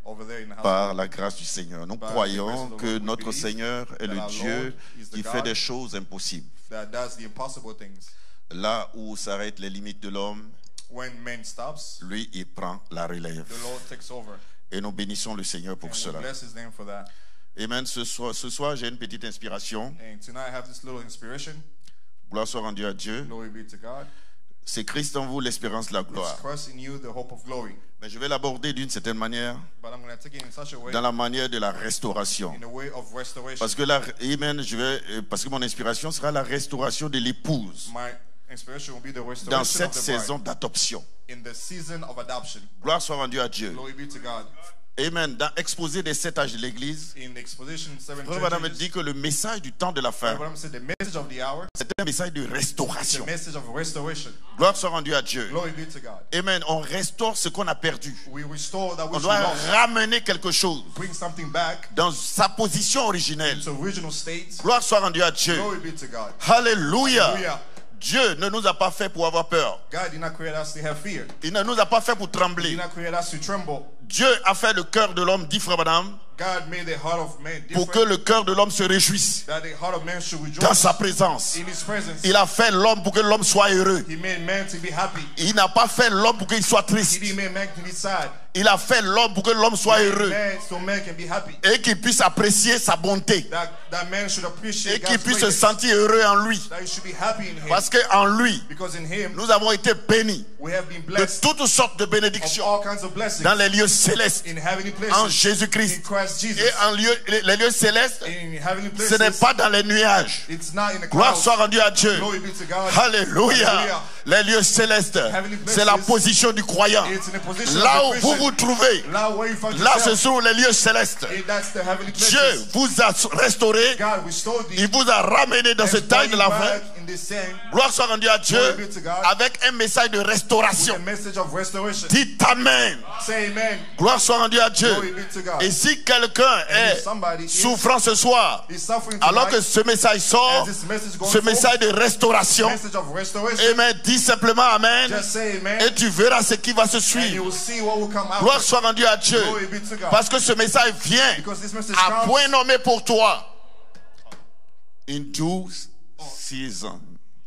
over there in the Par hospital. la grâce du Seigneur. Nous By the grace croyons of the que Lord, we notre believe Seigneur est that le our Dieu Lord is the qui fait God des choses impossibles. That does the impossible things. Là où s'arrêtent les limites de l'homme, When man stops, lui, il prend la relève. the Lord takes over. Et nous bénissons le Seigneur pour And we cela. bless His name for that. Amen. Ce soir, j'ai une petite inspiration. And tonight I have this little inspiration. Gloire soit rendue à Dieu. Glory be to God. C'est Christ en vous, l'espérance de la It's gloire. Christ in you, the hope of glory. Mais je vais l'aborder d'une certaine manière, But I'm going to take it in such a way, dans la manière de la restauration. in a way of restoration. Parce que parce que mon inspiration sera la restauration de l'épouse. My Inspiration will be the dans restoration cette of the bride saison d'adoption. in the season of adoption. Gloire soit rendue à Dieu. Glory be to God. Amen. Dans Exposé des 7 âges de l'Église, In Exposition 7 Frère Branham churches, dit que le message du temps de la fin, Branham said the message of the hour c'est un message de is the restauration. message of restoration. Gloire soit rendue à Dieu. Glory be to God. Amen. On restaure ce qu'on a perdu. We restore that On which we doit lost, ramener quelque chose bring something back dans sa position originelle. to original state. Gloire soit rendue à Dieu. Glory be to God. Alléluia. Hallelujah. Dieu ne nous a pas fait pour avoir peur. God did not create us to have fear. Il ne nous a pas fait pour He trembler. did not create us to tremble. Dieu a fait le cœur de l'homme, dit Frère Branham, God made the heart of man pour que different, le cœur de l'homme se réjouisse that the heart of man should dans rejoice sa présence. in his presence. Il a fait l'homme pour que l'homme soit heureux. He made man to be happy. Il n'a pas fait l'homme pour qu'il soit He triste. didn't make man to be sad. Il a fait l'homme pour que l'homme soit heureux Man, so man can be happy. et qu'il puisse apprécier sa bonté That man should appreciate et qu'il God's puisse se greatness. sentir heureux en lui. That he should be happy in him. Parce qu'en lui, Because in him, nous avons été bénis we have been de blessed toutes sortes de of bénédictions all kinds of blessings dans les lieux célestes, in heavenly en places, in Jésus-Christ. Christ Jesus. Et en les lieux célestes, In heavenly ce n'est places, pas dans les nuages. it's not in the Gloire clouds. soit rendue à Dieu. Glory be to God. Alléluia. Hallelujah. Les lieux célestes, Heavenly places, c'est la position du croyant. It's in the position Là of où the vous Christian. vous trouvez, Là where you find là ce yourself, sont les lieux célestes. that's the heavenly places. Dieu vous a restauré, God restored thee. il vous a ramené dans ce and temps brought de you la fin. back in this same Gloire soit rendue à Dieu Glory be to God. avec un message de with restauration. a message of restoration. Dites Amen. Say amen. Gloire soit rendue à Dieu. Glory be to God. Et si quelqu'un And est if somebody is souffrant ce soir, suffering alors que tonight, ce message sort, as this message goes ce forth, message de restauration, message of restoration, amen, dis simplement Amen, just say amen, et tu verras ce qui va se and you suivre. will see what will come out. Gloire soit rendue à Dieu, Glory be to God. parce que ce message vient Because this message à comes point nommé pour toi. In due season,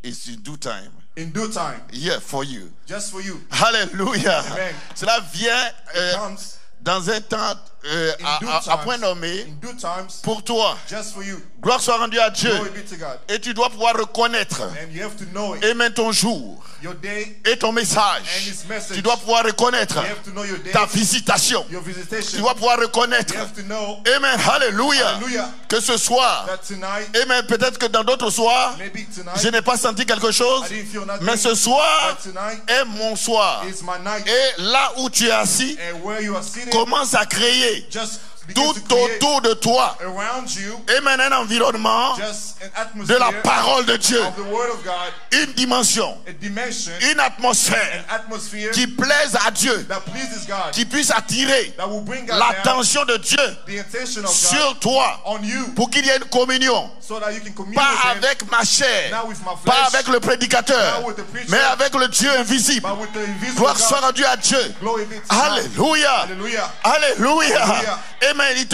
it's in due time. in due time, Yeah, for you. just for you. Alléluia. Amen. Cela vient Comes dans un temps in due à times, point nommé in due times, pour toi. just for you. Gloire soit rendue à Dieu. Glory be to God. Et tu dois pouvoir reconnaître, And you have to know it. amen, ton jour Your day, et ton And message. his message. Tu dois pouvoir reconnaître you have to know your day, ta visitation. your Tu visitation. dois pouvoir reconnaître, You have to know amen, alléluia, Hallelujah. que ce soir, that tonight, amen, peut-être que dans d'autres soirs, maybe tonight, je n'ai pas senti quelque chose, I didn't feel nothing, mais ce soir but tonight est mon soir. is my night. Et là où tu es assis, And where you are seated, commence à créer just begin tout to create autour de toi, around you amen, un environnement just an de atmosphere la parole de Dieu, of the Word of God, une dimension, a dimension, une atmosphère an atmosphere qui plaise à Dieu, that pleases God, qui puisse attirer that will bring God down, l'attention de Dieu the attention of God sur toi on you, pour qu'il y ait une communion, so that you can commune pas with Him, avec ma chair, not with my pas flesh, avec le prédicateur, not with the preacher, mais avec le Dieu invisible. but with the invisible Gloire soit God. rendue à Dieu. Glory be to God. Alléluia. Hallelujah. Alléluia. Hallelujah. Amen. Il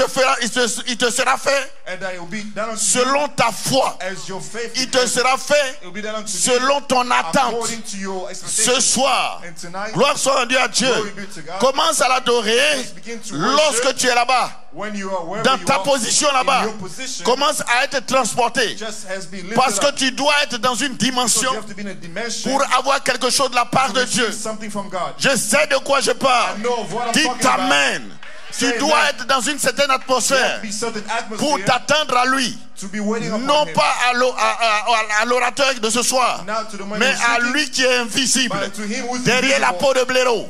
te sera fait And that it will be done unto selon ta foi. you as your faith. Il te sera fait It will be done unto selon ton you attente. according to your Ce expectation. soir, And tonight, gloire soit rendue à Dieu. Glory be to God. Commence à l'adorer Just begin to lorsque worship. tu es là-bas. when you are wherever Dans you ta are, position in là-bas, your position, commence à être transporté. just has been lifted Parce que up. tu dois être dans une Because dimension you have to be in a dimension pour avoir quelque chose de la part to de receive Dieu. something from God. Je sais de quoi je parle. I know of what I'm Dis talking about. Amen. Tu Say dois amen. être dans une certaine There atmosphère be certain pour atmosphere t'attendre à lui. to be waiting upon Non him. pas à l'orateur de ce soir, Not to the man mais who's à speaking, lui qui est invisible. but to him who's Derrière la invisible. peau de blaireau.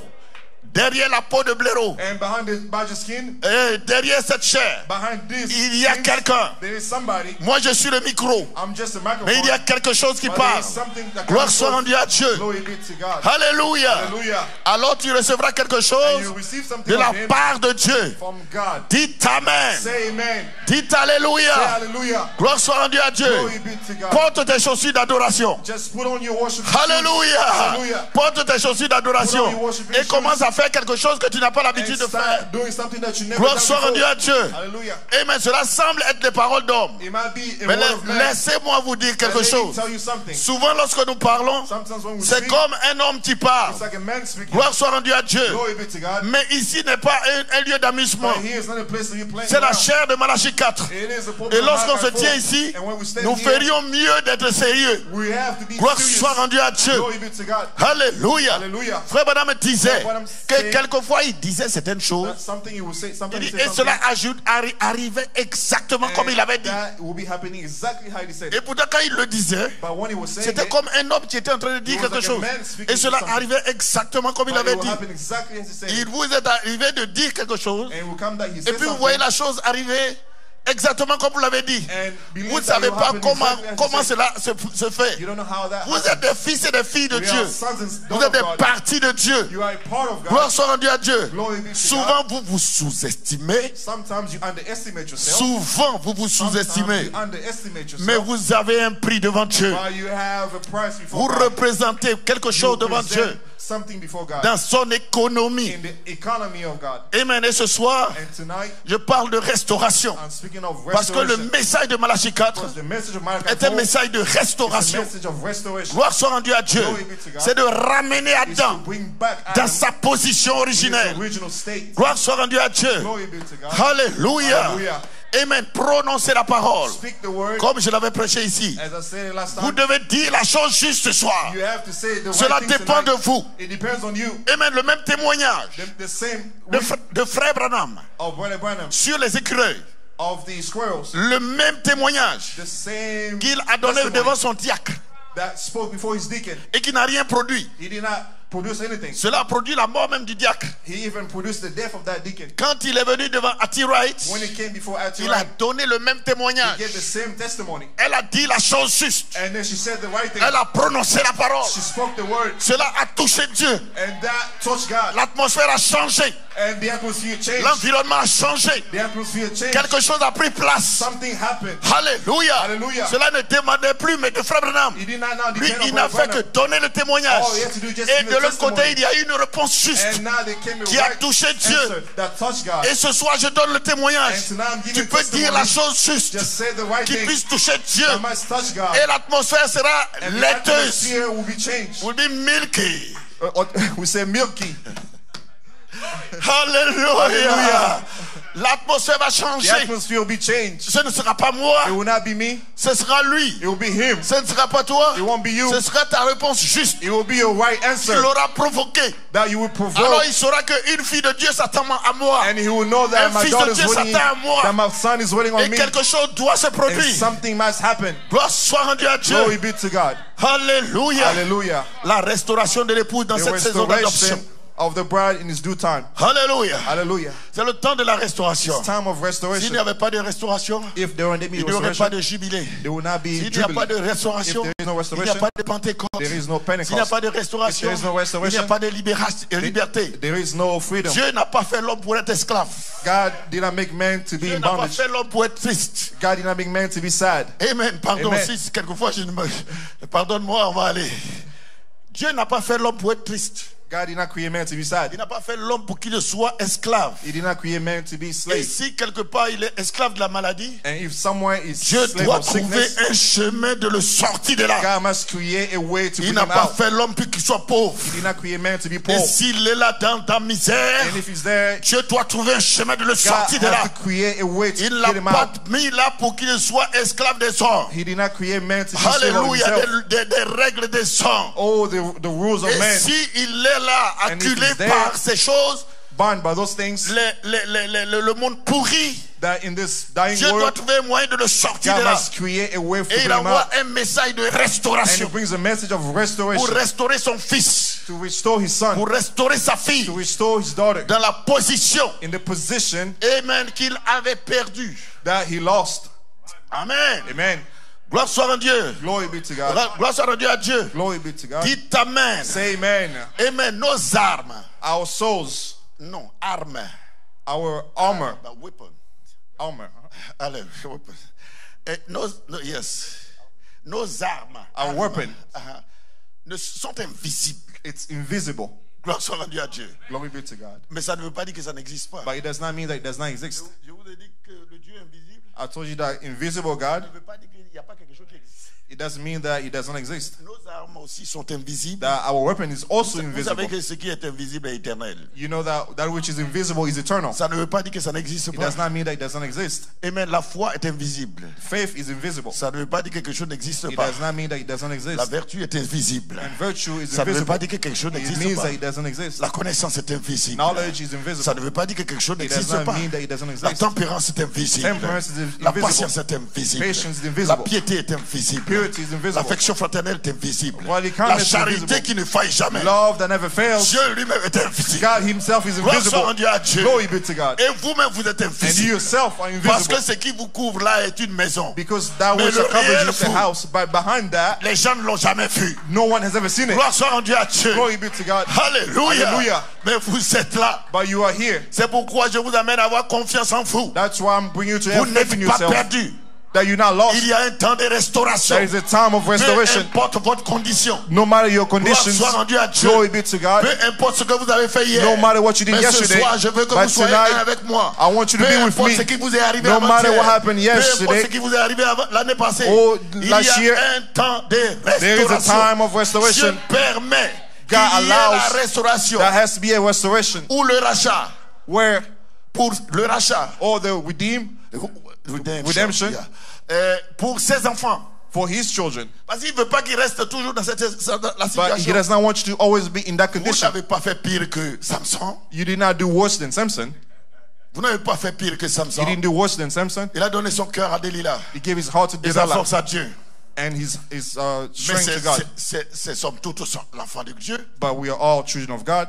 Derrière la peau de blaireau. And behind the badger skin, Et derrière cette chair, behind this, il y a skin, quelqu'un. there is somebody. Moi je suis le micro. I'm just a microphone. Mais il y a quelque chose qui but there parle. is something that Gloire comes soit forth. rendue à Dieu. Glory be to God. Alléluia. Hallelujah. Alors tu recevras quelque And chose you receive something de la of him part de Dieu. from God. Dites Amen. Say amen. Dites Say Alléluia. hallelujah. Gloire soit rendue à Dieu. Glory be to God. Porte tes chaussures d'adoration. Just put on your worship shoes. Alléluia. Hallelujah. Porte tes chaussures d'adoration. Put on your worship Et shoes. commence à faire quelque chose que tu n'as pas l'habitude And de faire. start doing something that you never Gloire done soit rendue à before. Dieu. Hallelujah. Amen. Cela semble être des paroles d'homme. It might be a Mais word of man. laissez-moi vous dire quelque But let me chose. tell you something. Souvent lorsque nous parlons, Sometimes when we c'est speak, comme un homme qui parle. it's like a man speaking. Gloire soit rendue à Dieu. Glory be to God. Mais ici n'est pas un lieu d'amusement. But here is not a place to be playing C'est la around. chair de Malachie 4. It is a pulpit Et of lorsqu'on se Malachi tient 4. ici, And when we stand nous here, ferions mieux d'être sérieux. we have to be Gloire serious. soit rendue à Dieu. Glory be to God. Alléluia. Hallelujah. Frère Branham disait Frère Branham que que saying quelquefois il disait certaines choses. that something he will say, Il sometimes dit, he say et cela something, arrivait exactement comme il avait dit. that will be happening exactly how he said. Et pourtant quand il le disait, But when he was saying c'était it, comme un homme qui était en train de dire He was quelque like a chose. man speaking Et cela something. arrivait exactement comme il but avait it will dit. happen exactly as he said. Il vous est arrivé de dire quelque chose. And it will come that he Et said puis vous something. voyez la chose arriver exactement comme vous l'avez dit. And believe Vous ne that savez it will pas happen comment, exactly as he comment said. cela se fait. You don't know how that Vous êtes happens. des fils et des filles de We Dieu. are sons and Vous daughters êtes des of God. parties de Dieu. You are a part of God. Gloire soit rendue à Dieu. Glory be to Souvent God. vous vous sous-estimez. Sometimes you underestimate yourself. Souvent vous vous Sometimes sous-estimez. you underestimate yourself. Mais vous avez un prix devant Dieu. While you have a price Vous before God. représentez quelque You chose devant present Dieu. something before God. Dans son économie. In the economy of God. Amen. Et ce soir, And tonight, je parle de restauration. I'm speaking of Parce que le restoration. message de Malachie 4 Because the message of Malachi est un 4 message de is a restauration. message of restoration. Gloire soit rendue à Dieu. Glory be to God. C'est de ramener It's to Adam bring back dans Adam sa position in his originelle. original state. Gloire soit rendue à Dieu. Glory be to God. Alléluia. Hallelujah. Amen. Prononcez la parole. Speak the word. Comme je l'avais prêché ici. As I said it last Vous time, devez dire la chose juste ce soir. you have to say the Cela right thing dépend de tonight. vous. It depends on you. Amen. Le même témoignage The same de frère Branham of Brother Branham, sur les écureuils. of the squirrels, Le même témoignage the same qu'il a donné testimony devant son diacre that spoke before his deacon. et qui n'a rien produit. He did not produce anything. Cela a produit la mort même du diacre. He even produced the death of that deacon. Quand il est venu devant Hattie Wright, When he came before Atty il a Wright, donné le même he témoignage. gave the same testimony. Elle a dit la chose juste. And then she said the right thing. Elle a prononcé la parole. She spoke the word. Cela a touché Dieu. And that touched God. L'atmosphère a changé. And the atmosphere changed. L'environnement a changé. The atmosphere changed. Quelque chose a pris place. Something happened. Alléluia. Hallelujah. Cela ne demandait plus, mais de frère Branham. He did not now Lui, depend on il n'a Brother fait que Branham. donner le témoignage. All he had to do just Et give de the l'autre côté, testimony. il y a eu une réponse juste And now there came a qui a right touché Dieu. answer that touched God. Et ce soir, je donne le témoignage. And tonight I'm giving Tu peux testimony. dire la chose juste Just say the right qui thing. puisse toucher Dieu. That must touch God. Et l'atmosphère sera And the laiteuse. atmosphere will be changed. Will be milky. We say milky. Alléluia. Hallelujah. L'atmosphère va The changer. atmosphere will be changed. Ce ne sera pas moi. It will not be me. Ce sera lui. It will be him. Ce ne sera pas toi. It won't be you. Ce sera ta réponse juste. It will be your right Il answer l'aura provoqué. that you will Alors provoke. il saura qu'une fille de Dieu s'attend à moi. And he will know that Un my fils de daughter is Dieu waiting, s'attend à moi. that my son is waiting on Et me. quelque chose doit se And produire. something must happen. Gloire soit rendue à Dieu. Glory be to God. Alléluia. Hallelujah. La restauration de l'épouse dans The cette saison d'adoption. restoration of the bride in his due time. Alléluia. Hallelujah. C'est le temps de la restauration. It's time of S'il n'y restoration. avait pas de restauration, If there won't be il n'y aurait pas restoration, de jubilé. there will not be S'il n'y a pas de jubilee. restauration, If there is no il n'y a restoration, pas de Pentecôte. there is no S'il n'y a Pentecost. pas de restauration, If there is no il n'y a restoration, pas de liberté. there is no freedom. Dieu n'a pas fait l'homme pour être esclave. God did not make man to be Dieu in n'a pas bondage. fait l'homme pour être triste. God did not make man to be sad. Amen. Pardon, Amen. si quelquefois je ne me... Pardonne-moi, on va aller. Dieu n'a pas fait l'homme pour être triste. God did not create man to be sad. Il n'a pas fait l'homme pour qu'il soit esclave. He did not create man to be Et slave. si quelque part il est esclave de la maladie, And if someone is Dieu slave doit of trouver sickness, un chemin de le sortir de là. God must create a way to Il bring n'a him pas out. fait l'homme pour qu'il soit pauvre. He did not create man to be Et poor. s'il est là dans ta misère, And if he's there, Dieu doit trouver un chemin de le God sortir de là. has to create a way to Il ne get l'a him pas out. mis là pour qu'il soit esclave des hommes. He did not create man to be slave of Alléluia, himself. des règles des hommes. Oh, the rules of Et man, si il est là, And if acculé he's there, par ces choses, bound by those things, le monde pourri, that in this dying Dieu doit world, trouver un moyen de le sortir de God là. must create a way for Et il him out. envoie un message de And he restauration brings a message of pour restoration restaurer son fils, to restore his son, pour restaurer sa fille to restore his daughter dans la position, in the position amen, qu'il avait perdue. that he lost. Amen. Amen. Gloire soit à Dieu. Glory be to God. Gloire soit rendue à Dieu. Glory be to God. Dites amen. Say amen. Amen. Nos armes. Our souls, Non, armes. our armor, But weapon. armor, Allez, weapon. Yes. Nos armes. Our armes, weapon. Ne sont invisibles. it's invisible. Gloire soit rendue à Dieu. Glory be to God. Mais ça ne veut pas dire que ça n'existe pas. But it does not mean that it does not exist. Je vous ai dit que le Dieu invisible I told you that invisible God ne veut pas dire qu'il n'y a pas quelque chose qui existe. it doesn't mean that it doesn't exist. Nos armes aussi sont invisibles. That our weapon is also Vous savez invisible. que ce qui est invisible est éternel. You know that which is invisible is eternal. Ça ne veut pas dire que ça n'existe It pas. does not mean that it doesn't exist. Amen. La foi est invisible. Faith is invisible. Ça ne veut pas dire que quelque chose n'existe It pas. does not mean that it doesn't La exist. vertu est invisible. And virtue is Ça ne veut invisible. pas dire que quelque chose It n'existe means pas. that it doesn't exist. La connaissance est invisible. Knowledge is Ça invisible. ne veut pas dire que quelque chose It does n'existe not pas. mean that it doesn't La exist. tempérance est invisible. Temperance is La invisible. patience est invisible. Patience is La invisible. piété est invisible. Purity is invisible. L'affection fraternelle est invisible. Brotherly La kindness is charité invisible. qui ne faille jamais. Love that never fails. Dieu lui-même est invisible. God himself is Gloire soit invisible. rendue à Dieu. Glory be to God. Et vous-même, vous êtes And you invisible. yourself are Parce que invisible. ce qui vous couvre là est une maison. Because that Mais which le covers réel you is the fou. house. But behind that, Les gens ne l'ont jamais vu. no one has ever seen it. Gloire soit rendue à Dieu. Glory be to God. Alléluia. Alléluia. Mais vous êtes là. But you are here. C'est pourquoi je vous amène à avoir confiance en vous. That's why I'm bringing you to Vous have faith in n'êtes pas yourself. perdu. That you're not lost. Il y a un temps de restauration. There is a time of Peu restoration. importe votre condition. No matter your Gloire conditions, soit rendue à Dieu. glory be to God. Peu importe ce que vous avez fait hier. No matter what you did Mais ce yesterday, soir, je veux que but vous soyez tonight, un avec moi. I want you to Peu be with importe me. ce qui vous est arrivé No avant-hier. matter what happened Peu importe yesterday, ce qui vous est arrivé l'année passée. or Il y a last year, un temps de there is a restauration. time of restoration. Dieu permet qu'il God y ait la allows restauration that has to be a restoration ou le rachat. where, Pour le rachat. or the redeem Redemption. Yeah. Pour ses enfants. for his children. Parce qu'il ne veut pas qu'ils restent toujours dans la But he situation. does not want you to always be in that Vous condition. n'avez pas fait pire que Samson. You did not do worse than Samson. Vous n'avez pas fait pire que You Samson. didn't do worse than Samson. Il a donné son cœur à Delilah He gave his heart to et sa Delilah force à Dieu. and his Mais strength to God. c'est somme toute l'enfant de Dieu. But we are all children of God.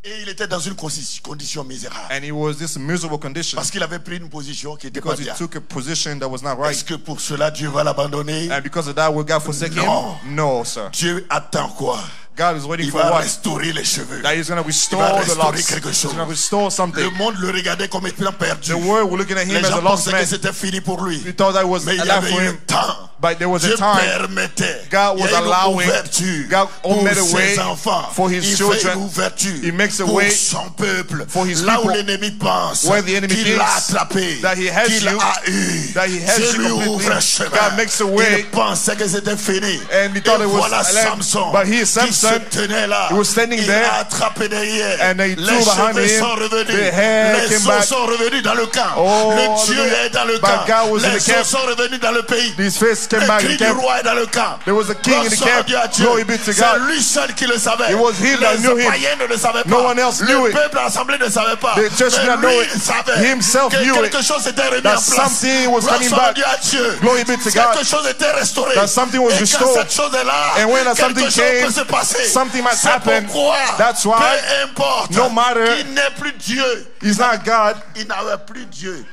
Et il était dans une condition misérable. And he was this miserable condition Parce qu'il avait pris une position qui n'était pas because he bien. took a position that was not Est-ce right. que pour cela Dieu va l'abandonner? And because of that, will God forsake him? No. No, sir. Dieu attend quoi? God is waiting Il for va what? restaurer les cheveux. That he's going to restore Il va the restaurer locks. quelque He's chose. going to restore Le something. monde le regardait comme étant perdu. The world were looking at him Les as gens a lost pensaient que man. c'était fini pour lui. We thought that was Mais il y enough avait for eu un him. temps. But there was Dieu a time permettait. God Il y was a une allowing. ouverture God pour made a way ses enfants. for his Il fait children. une ouverture He makes a pour way son peuple. for his Là où people. l'ennemi pense Where the enemy qu'il l'a thinks attrapé, that he has qu'il you, a eu, that he has Dieu you lui ouvre completely. un chemin. God makes a way. Il pensait que c'était fini. And he thought Et it was voilà a land. Samson But he, qui Samson, se tenait là. he was standing Il there. a attrapé derrière. And they Les threw behind cheveux him. sont revenus. The hair Les came os back. sont revenus dans le camp. Oh, Le Dieu hallelujah. est dans le But camp. God was in Les the camp. os sont revenus dans le pays. His face came Le back in cri the du camp. roi est dans le camp. There was a king in the Gloire camp. soit à Dieu. Glory be to C'est God. lui seul qui le savait. It was him that knew Les him. païens ne le savaient pas. No one else knew Le it. peuple assemblé ne savait pas. The church did not Mais know lui, it. il savait Himself que knew quelque it. chose était remis That en place. something was Gloire coming soit back. rendue à Dieu. Glory be to God. Quelque chose était restauré. That something was Et quand restored. cette chose est là, And when that quelque something chose came, peut se passer. something must C'est happen. pourquoi, That's why, peu importe, no matter- il n'est plus Dieu. He's not God. Il n'avait plus Dieu.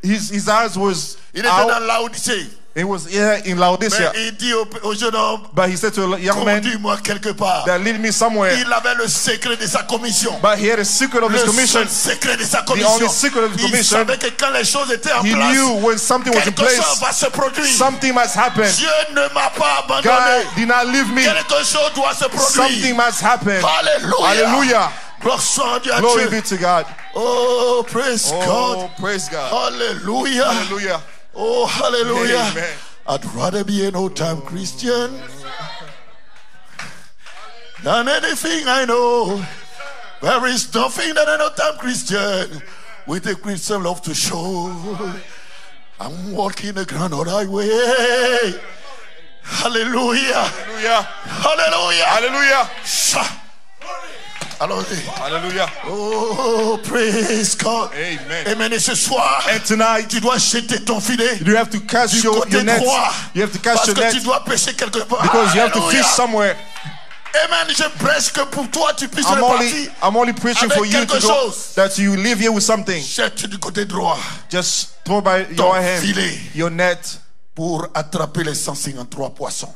His eyes was Il était out. dans Laodicée. It was in Mais Laodicea. il dit au jeune homme, But he said to a young man conduis-moi quelque part. that lead me somewhere. Il avait le secret de sa commission. But he had a secret of his Le commission. seul secret de sa The commission. only secret of his Il commission. savait que quand les choses étaient en He place, knew when something was in quelque chose place, va se produire. something must happen. Dieu ne m'a pas abandonné. God did not leave me. Quelque chose doit se Something produire. must happen. Alléluia. Hallelujah. Gloire soit à Glory Dieu. be to God. Oh, praise Oh, God. praise God. Hallelujah. Hallelujah. Oh, hallelujah. Amen. I'd rather be an old-time Christian than anything I know. There is nothing that an old-time Christian with a Christian love to show. I'm walking the ground on highway. Hallelujah. Hallelujah. Hallelujah. Hallelujah. Allons-y. Hallelujah. Oh, praise God. Amen. Amen. Et ce soir, And tonight, tu dois jeter ton filet you have to cast du your côté net. droit. You have to cast Parce your que net tu dois pêcher quelque part. because you have to Alléluia. fish somewhere. Amen. Je prêche que pour toi, tu puisses I'm repartir. only preaching avec for you to quelque go, chose. that you live here with something. Jette du côté droit Just throw by ton your hand filet your net pour attraper les 153 poissons.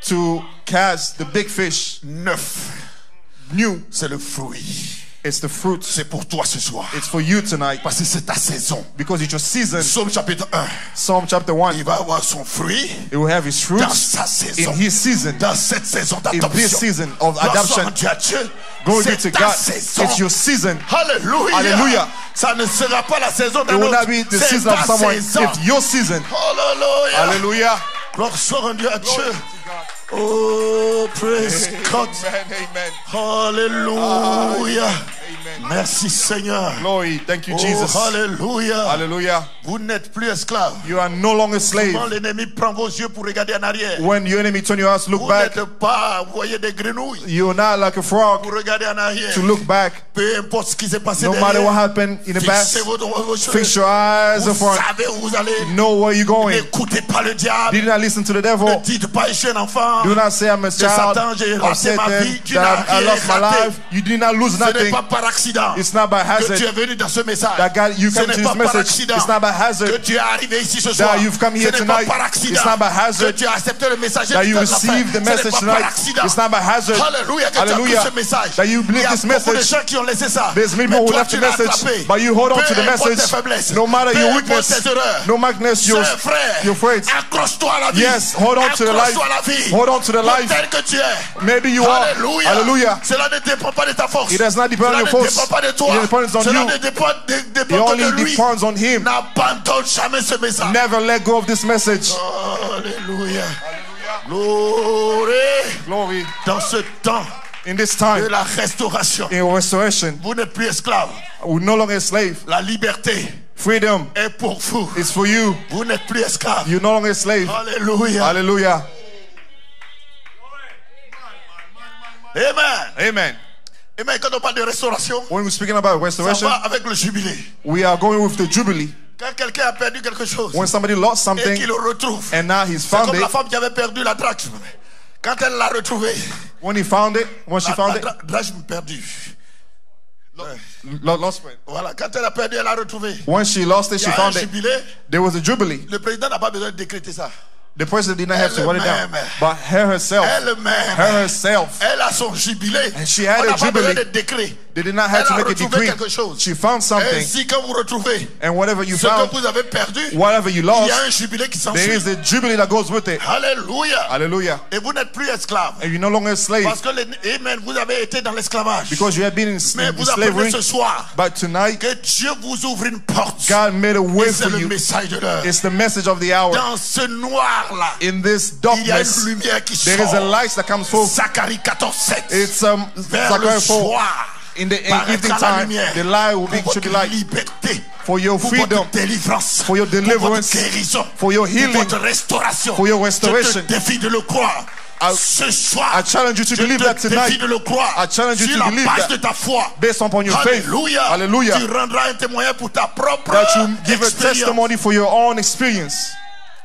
to cast the big fish. Neuf, New, c'est le fruit. it's the fruit. C'est pour toi ce soir. It's for you tonight Parce que c'est ta saison. because it's your season. Psaume chapitre 1. Psalm chapter 1, Il va avoir son fruit it will have his dans fruits sa saison. in his season, Dans cette saison in this d'adoption. season of Gloire soit adoption. rendue à Dieu. Glory be to C'est ta God. saison. It's your season. Alléluia. Hallelujah. Ça ne sera pas la saison It d'un will not autre. be the C'est season of ta someone. saison. It's your season. Hallelujah. Hallelujah. Gloire soit rendue à Dieu. Oh, praise God. Amen. Hallelujah. Amen. Merci Seigneur. Glory. Thank you, Oh, Jesus. hallelujah. Hallelujah. Vous n'êtes plus esclave. You are no longer slave. Quand l'ennemi prend vos yeux pour regarder en arrière, When your enemy turn your eyes to look vous back, n'êtes pas, vous voyez des grenouilles you're not like a frog pour regarder en arrière. to look back. Peu importe ce qui s'est passé No matter what derrière, happened in the past, fixez vos fix yeux. your eyes Vous upon. savez où vous allez. Know where you're going. N'écoutez pas le diable. Did not listen to the Ne devil. dites pas, je suis un enfant. Do not say I'm a De child Satan, j'ai of raté ma Satan, vie. Tu that n'as I rien lost my raté. life. You did not lose Ce n'est nothing. pas par accident It's not by que tu es hazard venu dans ce message. that God, you Ce come n'est to pas this par message. accident It's not by que hazard tu es arrivé ici ce soir. that you've come here Ce n'est pas tonight. par accident It's not by que hazard tu as accepté le message that de you la paix. received the Ce n'est message pas par tonight. accident. It's not by hazard. Alléluia, que tu as Hallelujah. pris ce message. That you Il believe y a this beaucoup de message. gens qui ont laissé ça. There's many Mais people who toi, left tu the l'as message, attrapé. but you hold on to the Peu importe message. tes faiblesses. No matter Peu your importe weakness, tes erreurs. no weakness, your Sœur, frère, faith. accroche-toi à la vie. Yes, hold on to the life. Accroche-toi à la vie. Hold on to the life. Tel que tu es. Maybe you are. Alléluia. Hallelujah. Cela ne dépend pas de ta force. It does not depend on Cela your ne force. dépend pas de toi. It depends on Cela you. ne dépend, It dépend que de only lui. depends on Him. N'abandonne jamais ce message. Never let go of this message. Alléluia. Glory. Glory. Dans ce temps In this de time, la restauration, in restoration, vous n'êtes plus esclave. we're no longer a slave. La liberté Freedom est pour vous. is for you. Vous n'êtes plus esclave. You're no longer a slave. Alléluia. Hallelujah. Amen. Amen. Amen. Quand on parle de restauration, When we're speaking about ça restoration, va avec le jubilé. we are going with the Jubilee. Quand quelqu'un a perdu quelque chose When somebody lost et something qu'il le retrouve, and now he's c'est found comme it, la femme qui avait perdu la drachme. Quand elle l'a retrouvé, when he found it, when she found it, drachme perdue. lost it. Voilà, quand elle a perdu, elle l'a retrouvé. When she lost it, Il y she a un found it. jubilé. There was a Jubilee. Le président n'a pas besoin de décréter ça. The president did not have to write it down, Elle-même. but her herself, Elle-même, elle a son jubilé. And she had On a n'a pas besoin jubilee. de décret. they did not have Elle to a make a retrouvé decree. quelque chose. She found something, Ainsi, quand vous retrouvez and whatever you ce que found, vous avez perdu, whatever you il y a lost, un jubilé qui there is s'ensuit. a Jubilee that goes with it. Alléluia. Hallelujah. Et vous n'êtes plus esclave. And you're no longer a slave Parce que, amen, vous avez été dans l'esclavage. because you have been Mais in vous apprenez slavery. ce soir But tonight, que Dieu vous ouvre une porte. God made a way Et c'est for le you. message de l'heure. It's the message of the hour. Dans ce noir-là, In this il y a darkness, une lumière qui there is a sort. light that comes forth. Zacharie 14:7. It's Vers le Zechariah 4. soir, In the paraîtra evening la time, lumière the light will be pour should be votre light liberté, for your pour freedom, votre délivrance, for your pour votre deliverance, guérison, for your pour healing, votre restauration. for your Je restoration. te défie de le croire. Ce soir, I challenge you to je believe te that défie tonight. de le croire. I challenge you Sur to la believe base that de ta foi. based upon your faith. Alléluia. Hallelujah. Tu rendras un témoignage pour ta propre That you give a expérience. testimony for your own experience.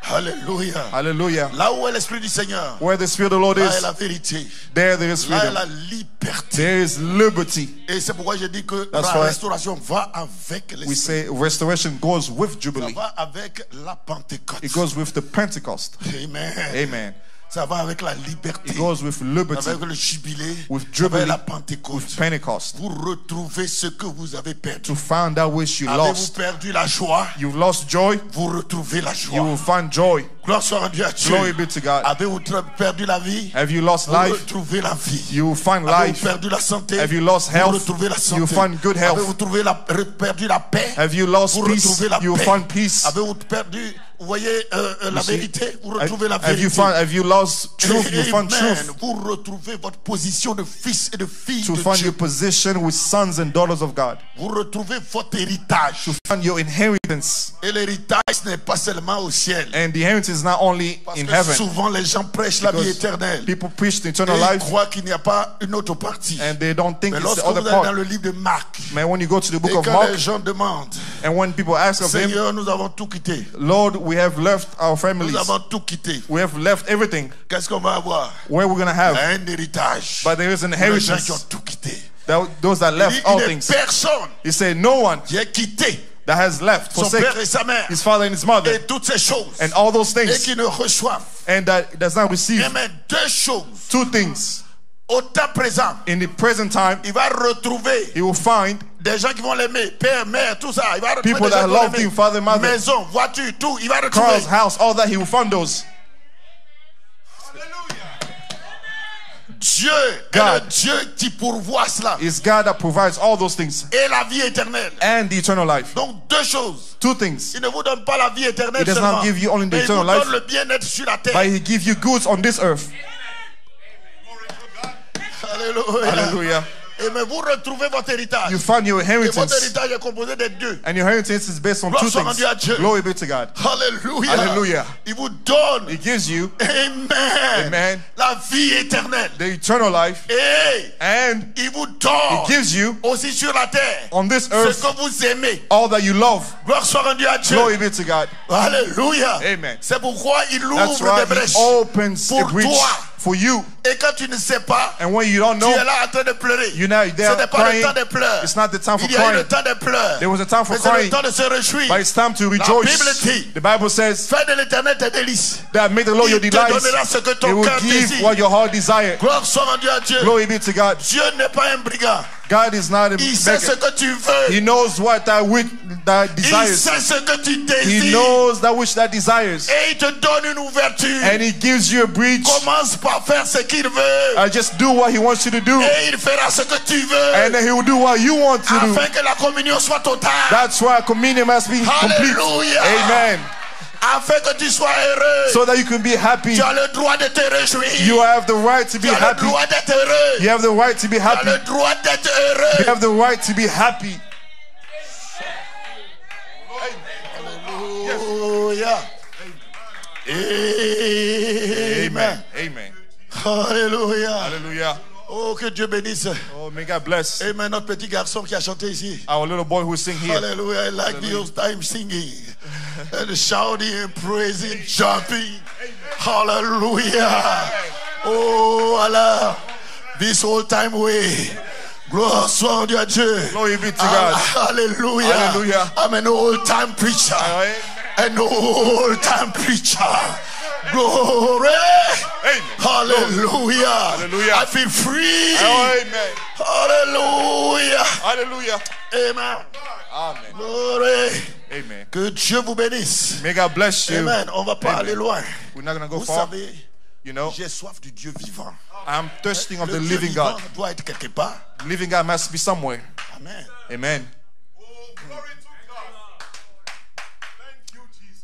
Alléluia. Hallelujah. Là où est l'Esprit du Seigneur, Where the Spirit of the Lord là est is, la vérité. there is Là est freedom. la liberté. There is liberty. Et c'est pourquoi je dis que That's la why restauration va avec We l'Esprit. say restoration goes with Ça Jubilee. va avec la Pentecôte. It goes with the Pentecost. Amen. Amen. Ça va avec la liberté. It goes with liberty, Avec le jubilé. with Avec Jubilee, la Pentecôte. with Pentecost. Vous retrouvez ce que vous avez perdu. To find that which you Avez-vous lost. perdu la joie? You've lost joy, Vous retrouvez la you joie. will find joy. Gloire soit rendue à Dieu. Glory be to God. Avez-vous perdu la vie? Have you lost Vous life? retrouvez la vie. You will find Avez-vous life. perdu la santé? Have you lost Vous health? retrouvez la santé. You find good health. Avez-vous perdu la paix? Have you lost Vous peace? retrouvez la You will paix. find peace. Avez-vous perdu, vous voyez, la see, vérité? Vous retrouvez la Have vérité. have you lost truth? You find Amen. truth. Vous retrouvez votre position de fils et de fille To de find Dieu. your position with sons and daughters of God. Vous retrouvez votre héritage. To find your inheritance. Et l'héritage n'est pas seulement au ciel. And the inheritance is not only Parce in que heaven. souvent les gens prêchent la vie Because éternelle. people preach the Et eternal ils life croient qu'il n'y a pas une autre partie. and they don't think Mais it's lorsque the vous other allez dans part. le livre de Marc, Man, when you go to the book et of quand Mark, les gens demandent, and when people ask of him, Seigneur, nous avons tout quitté. Lord, we have left our families. Nous avons tout quitté. We have left everything. Qu'est-ce qu'on va avoir? Where we're going to have? Un héritage. But there is an Pour les gens inheritance. qui ont tout quitté. Those that Il left dit, all il n'est things. personne He said, no one qui est quitté that has left, son forsake père et sa mère his father and his mother, et toutes ces choses and all those et things, qui ne reçoivent. and that does not receive Amen. Deux choses. two things. Au temps présent, In the present time, il va retrouver he will find des gens qui vont l'aimer, père, mère, tout ça. Il va retrouver People des gens that qui vont loved l'aimer. him, father, mother. Maison, voiture, tout. Il va retrouver. Carl's house, all that, he will find those. Dieu est God. le Dieu qui pourvoit cela. It's God that provides all those things Et la vie éternelle. and the eternal life. Donc deux choses. Two things. Il ne vous donne pas la vie éternelle He does seulement. not give you only the Mais il vous eternal life, donne le bien-être sur la terre. but He gives you goods on this earth. Alléluia. Hallelujah. Et mais vous retrouvez votre héritage. You find your Et votre inheritance, héritage est composé des deux. and your inheritance is based on Gloire two soit things. rendue à Dieu. Glory be to God. Alléluia. Hallelujah. Il vous donne. He gives you Amen. Amen. La vie éternelle. the eternal life, Et and il vous He donne gives you aussi sur la terre on this ce earth que vous aimez. all that you love. Gloire soit rendue à Dieu. Glory be to God. Alléluia. Amen. C'est pourquoi il That's ouvre why des brèches. He opens a pour breach toi. for you. Et quand tu ne sais pas, And when you don't tu know, es là en train de pleurer. you're now Ce there n'est pas le crying. temps des pleurs. It's not the time for Il y a eu crying. le temps des pleurs. There was a time for Mais c'est le crying, temps de se réjouir. but it's time to La rejoice. Bible dit, The Bible says fais de l'éternel tes délices. that make the Lord your Il te delights. donnera ce que He ton will cœur give désire. what your heart desires. Gloire soit rendue à Dieu. Glory be to God. Dieu n'est pas un brigand. God is not a Il sait ce beggar. que tu veux. He knows what that Il desires. sait ce que tu He désires. knows that which that desires. Et il te donne une ouverture. And He gives you a breach. Commence par faire ce qu'il veut. Just do what He wants you to do. Et il fera ce que tu veux. And then He will do what you want to do. Afin que la communion soit totale. That's why communion must be complete. Hallelujah. Amen. Afin que tu sois heureux. So that you can be happy. Tu as le droit de te réjouir. You have the right to be Tu as le happy. droit d'être heureux. You have the right to be Tu as le happy. droit d'être You heureux. have the right to be happy. Alléluia. Amen. Amen. Alléluia. Hallelujah. Oh, que Dieu bénisse. Oh, may God bless Amen. Notre petit garçon qui a chanté ici. our little boy who sing here. Hallelujah. I like the old time singing and shouting and praising, jumping. Hallelujah. Oh, Allah. This old time way. Gloire soit rendue à Dieu. Glory be to God. Hallelujah. Hallelujah. I'm an old time preacher. An old time preacher. Glory. Amen. Hallelujah. Hallelujah. I feel free. Amen. Hallelujah. Hallelujah. Amen. Amen. Glory. Amen. Que Dieu vous bénisse. May God bless you. Amen. On va pas aller loin. We're not going to go Vous far. savez, You know, j'ai soif du Dieu vivant. I'm thirsting of Le the Dieu living vivant God. doit être quelque part. The living God must be somewhere. Amen. Amen.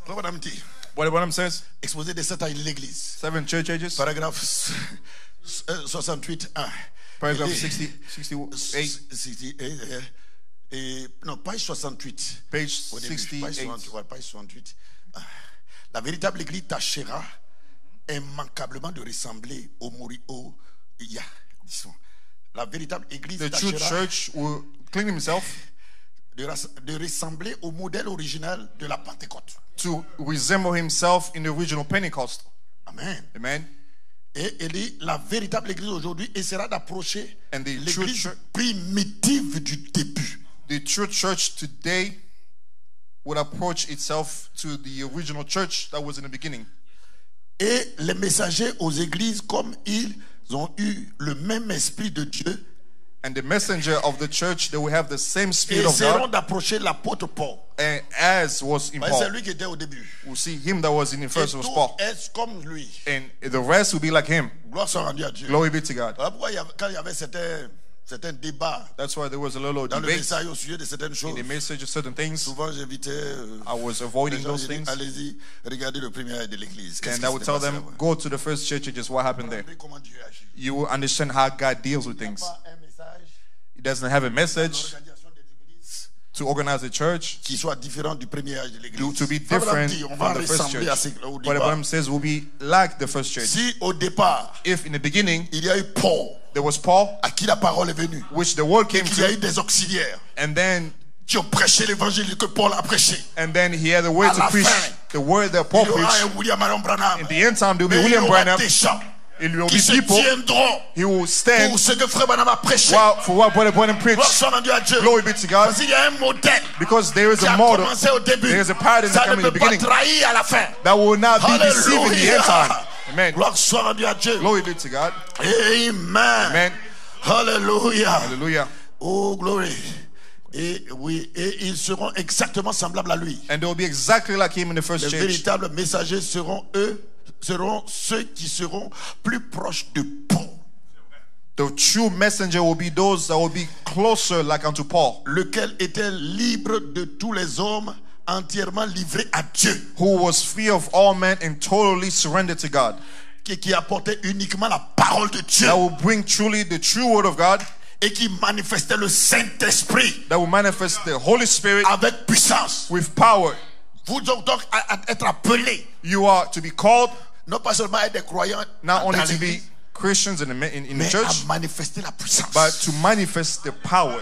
Voilà madame dit. What Branham says, Exposé des 7 ans l'église. 7 church ages, Paragraphe 68, 1. paragraph Et- 68, et, non, page 68. page Au début, page 68. 68. Ouais, page 68. Ah. La véritable église tâchera immanquablement de ressembler au disons. La véritable église The true tâchera church will clean himself de ressembler au modèle original de la Pentecôte. to resemble himself in the original Pentecost. Amen. Amen. Et il dit, la véritable église aujourd'hui essaiera d'approcher And the l'église true church- primitive du début. The true church today would approach itself to the original church that was in the beginning. Et les messagers aux églises, comme ils ont eu le même esprit de Dieu, And the messenger of the church, they will have the same spirit of essaieront God, d'approcher l'apôtre Paul. and as was in Parce que c'est Paul. lui qui était au début. We'll see him that was in the Et first was tout Paul. est comme lui. And the rest will be like him. Gloire soit rendue à Dieu. Glory be to God. Voilà pourquoi quand il y avait certains débats That's why there was a little dans le debate message au sujet de certaines choses, in the message of certain things. souvent j'invitais I was les avoiding gens, those j'ai dit, things. allez-y, regardez le premier âge de l'église. Qu'est-ce And qui I would s'était tell passé them, là-bas? go to the first church and just what happened there. Regardez comment Dieu agit. You will understand how God deals with things. Pas un message, He doesn't have a message l'organisation des églises to organize a church qui soit différent du premier âge de l'église. to be Ça veut different dire, on va from the first ressembler à ce church. au What the départ. Bible says will be like the first church. Si au départ, If in the beginning il y a eu Paul, there was Paul, à qui la parole est venue, which the word came qu'il y a eu to, des auxiliaires and then qui ont prêché l'évangile que Paul a prêché. he had the word À to la preach, fin, the word that Paul Il y aura preached. un William Aaron Branham. In the end time, there will Mais be il y William aura Branham. des gens It will qui be se people. tiendront He will stand pour ce que Frère Branham a prêché. for what Brother Branham Gloire preached. soit rendue à Dieu. Glory be to God. Parce qu'il y a un modèle Because there is qui a a model commencé au début. there is a pattern that Ça ne came in the peut pas beginning trahir à la fin. that will not be deceived in the end time. Alléluia. Amen. Gloire soit rendue à Dieu. Glory be to God. Amen. Amen. Alléluia. Hallelujah. Oh, glory. Et oui, et ils seront exactement semblables à lui. And they will be exactly like him in the first Les church. véritables messagers seront ceux qui seront plus proches de Paul. The true messenger will be those that will be closer like unto Paul, lequel était libre de tous les hommes, entièrement livré à Dieu, who was free of all men and totally surrendered to God, qui apportait uniquement la parole de Dieu that will bring truly the true word of God, et qui manifestait le Saint-Esprit that will manifest the Holy Spirit avec puissance. with power. Vous donc à être appelés, You are to be called non pas seulement à être des croyants not only dans to be l'église, Christians in the mais church, à manifester la puissance. but to manifest the power.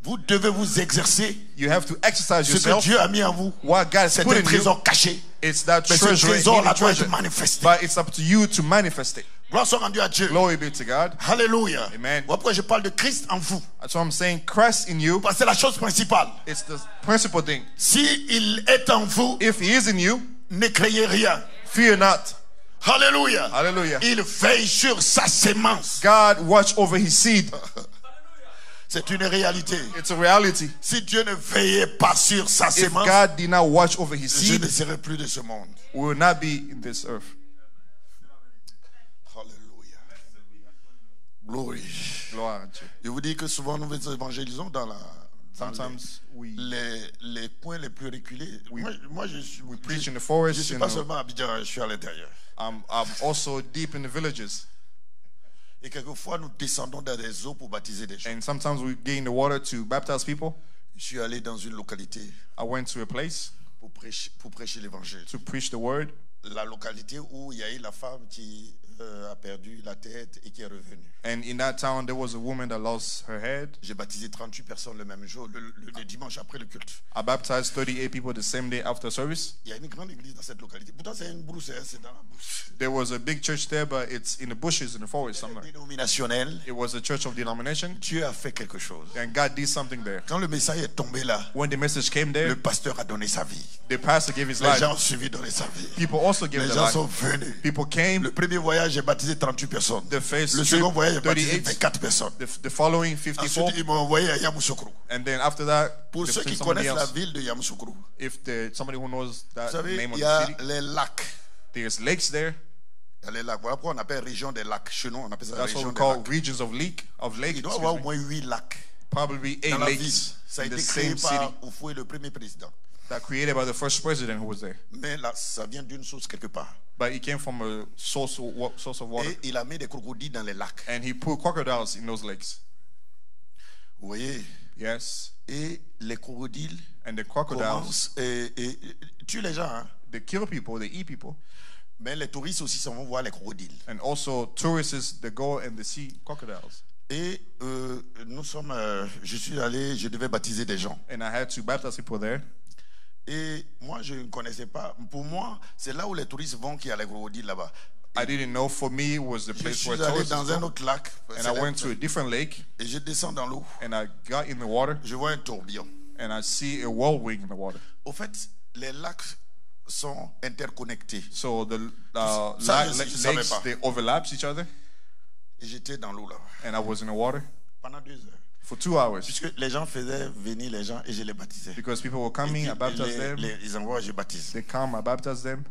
Vous devez vous exercer You have to exercise ce que yourself. Dieu a mis en vous. What God has C'est put un in you, trésor caché. it's that Mais ce treasure, trésor-là hidden doit être treasure. manifesté. But it's up to you to manifest it. Gloire soit rendue à Dieu. Glory be to God. Alléluia. Amen. Voilà pourquoi je parle de Christ en vous. That's why I'm saying Christ in you. Parce que c'est la chose principale. It's the principal thing. Si il est en vous, If he is in you, ne craignez rien. fear not. Alléluia. Hallelujah. Il veille sur sa sémence. God watch over his seed. C'est une réalité. It's a reality. Si Dieu ne veillait pas sur sa If sémence, God did not watch over his je seed, ne serai plus de ce monde. we will not be in this earth. Alléluia. Glory. Gloire à Dieu. Je vous dis que souvent nous évangélisons dans Sometimes we les coins les plus reculés. Moi je suis, preach in the je forest. suis You pas know, seulement à Abidjan, je suis à l'intérieur. I'm also deep in the villages. Et quelquefois nous descendons dans des eaux pour baptiser des gens. And sometimes we get in the water to baptize people. Je suis allé dans une localité I went to a place pour prêcher l'évangile. to preach the word. La localité où il y a eu la femme qui a perdu la tête et qui est revenue. And in that town, there was a woman that lost her head. J'ai baptisé 38 personnes le même jour, le dimanche après le culte. I baptized 38 people the same day after service. Il y a une grande église dans cette localité. Pourtant, c'est une brousse, hein, c'est dans la brousse. There was a big church there, but it's in the bushes in the forest somewhere. Dénominationnel. It was a church of denomination, Dieu a fait quelque chose. and God did something there. Quand le message est tombé là, When the message came le there, pasteur a donné sa vie. the pastor gave his Les gens life. ont suivi donner sa vie. People also gave Les their gens life. sont venus. People came. Le premier voyage, j'ai baptisé 38 personnes. The first Le trip, second voyage, j'ai baptisé 38. 24 personnes. The following, 54. Ensuite, ils m'ont envoyé à Yamoussoukro. And then after that, Pour they ceux sent qui somebody connaissent la else. ville de Yamoussoukro, If somebody who knows vous that savez, name of il y the a city, les lacs. there's lakes there. Il y a les lacs. Voilà pourquoi on appelle région des lacs. Chez nous, on appelle ça That's what région we des call lacs. regions of lakes. Il doit y avoir au moins 8 lacs Probably 8 dans la ville. lakes Ça a in the été créé same city par Oufoué, le premier président. that created by the first president who was there. Mais là, ça vient d'une source quelque part. But it came from a source of water. Et il a mis des crocodiles dans les lacs. And he put crocodiles in those lakes. Vous voyez? Yes. Et les crocodiles And the crocodiles, commencent et tuent les gens. Hein? they kill people, they eat people. Mais les touristes aussi s'en vont voir les crocodiles. And also tourists, they go and they see crocodiles. Et je suis allé, je devais baptiser des gens. And I had to baptize people there. Et moi, je ne connaissais pas. Pour moi, c'est là où les touristes vont qu'il y a les crocodiles là-bas. I didn't know for me it was the Je place suis where allé tourists dans un go. autre lac. And I went to a different lake Et je descends dans l'eau. and I got in the water Je vois un tourbillon. and I see a whirlwind in the water. Au fait, les lacs sont interconnectés. So the Ça, je savais lakes, pas. they overlap each other. Et j'étais dans l'eau là. And I was in the water Pendant 2 heures. for 2 hours. Puisque les gens faisaient venir les gens et je les baptisais. Because people were coming, I baptized them. Ils envoient, je baptise. They come, I baptized them.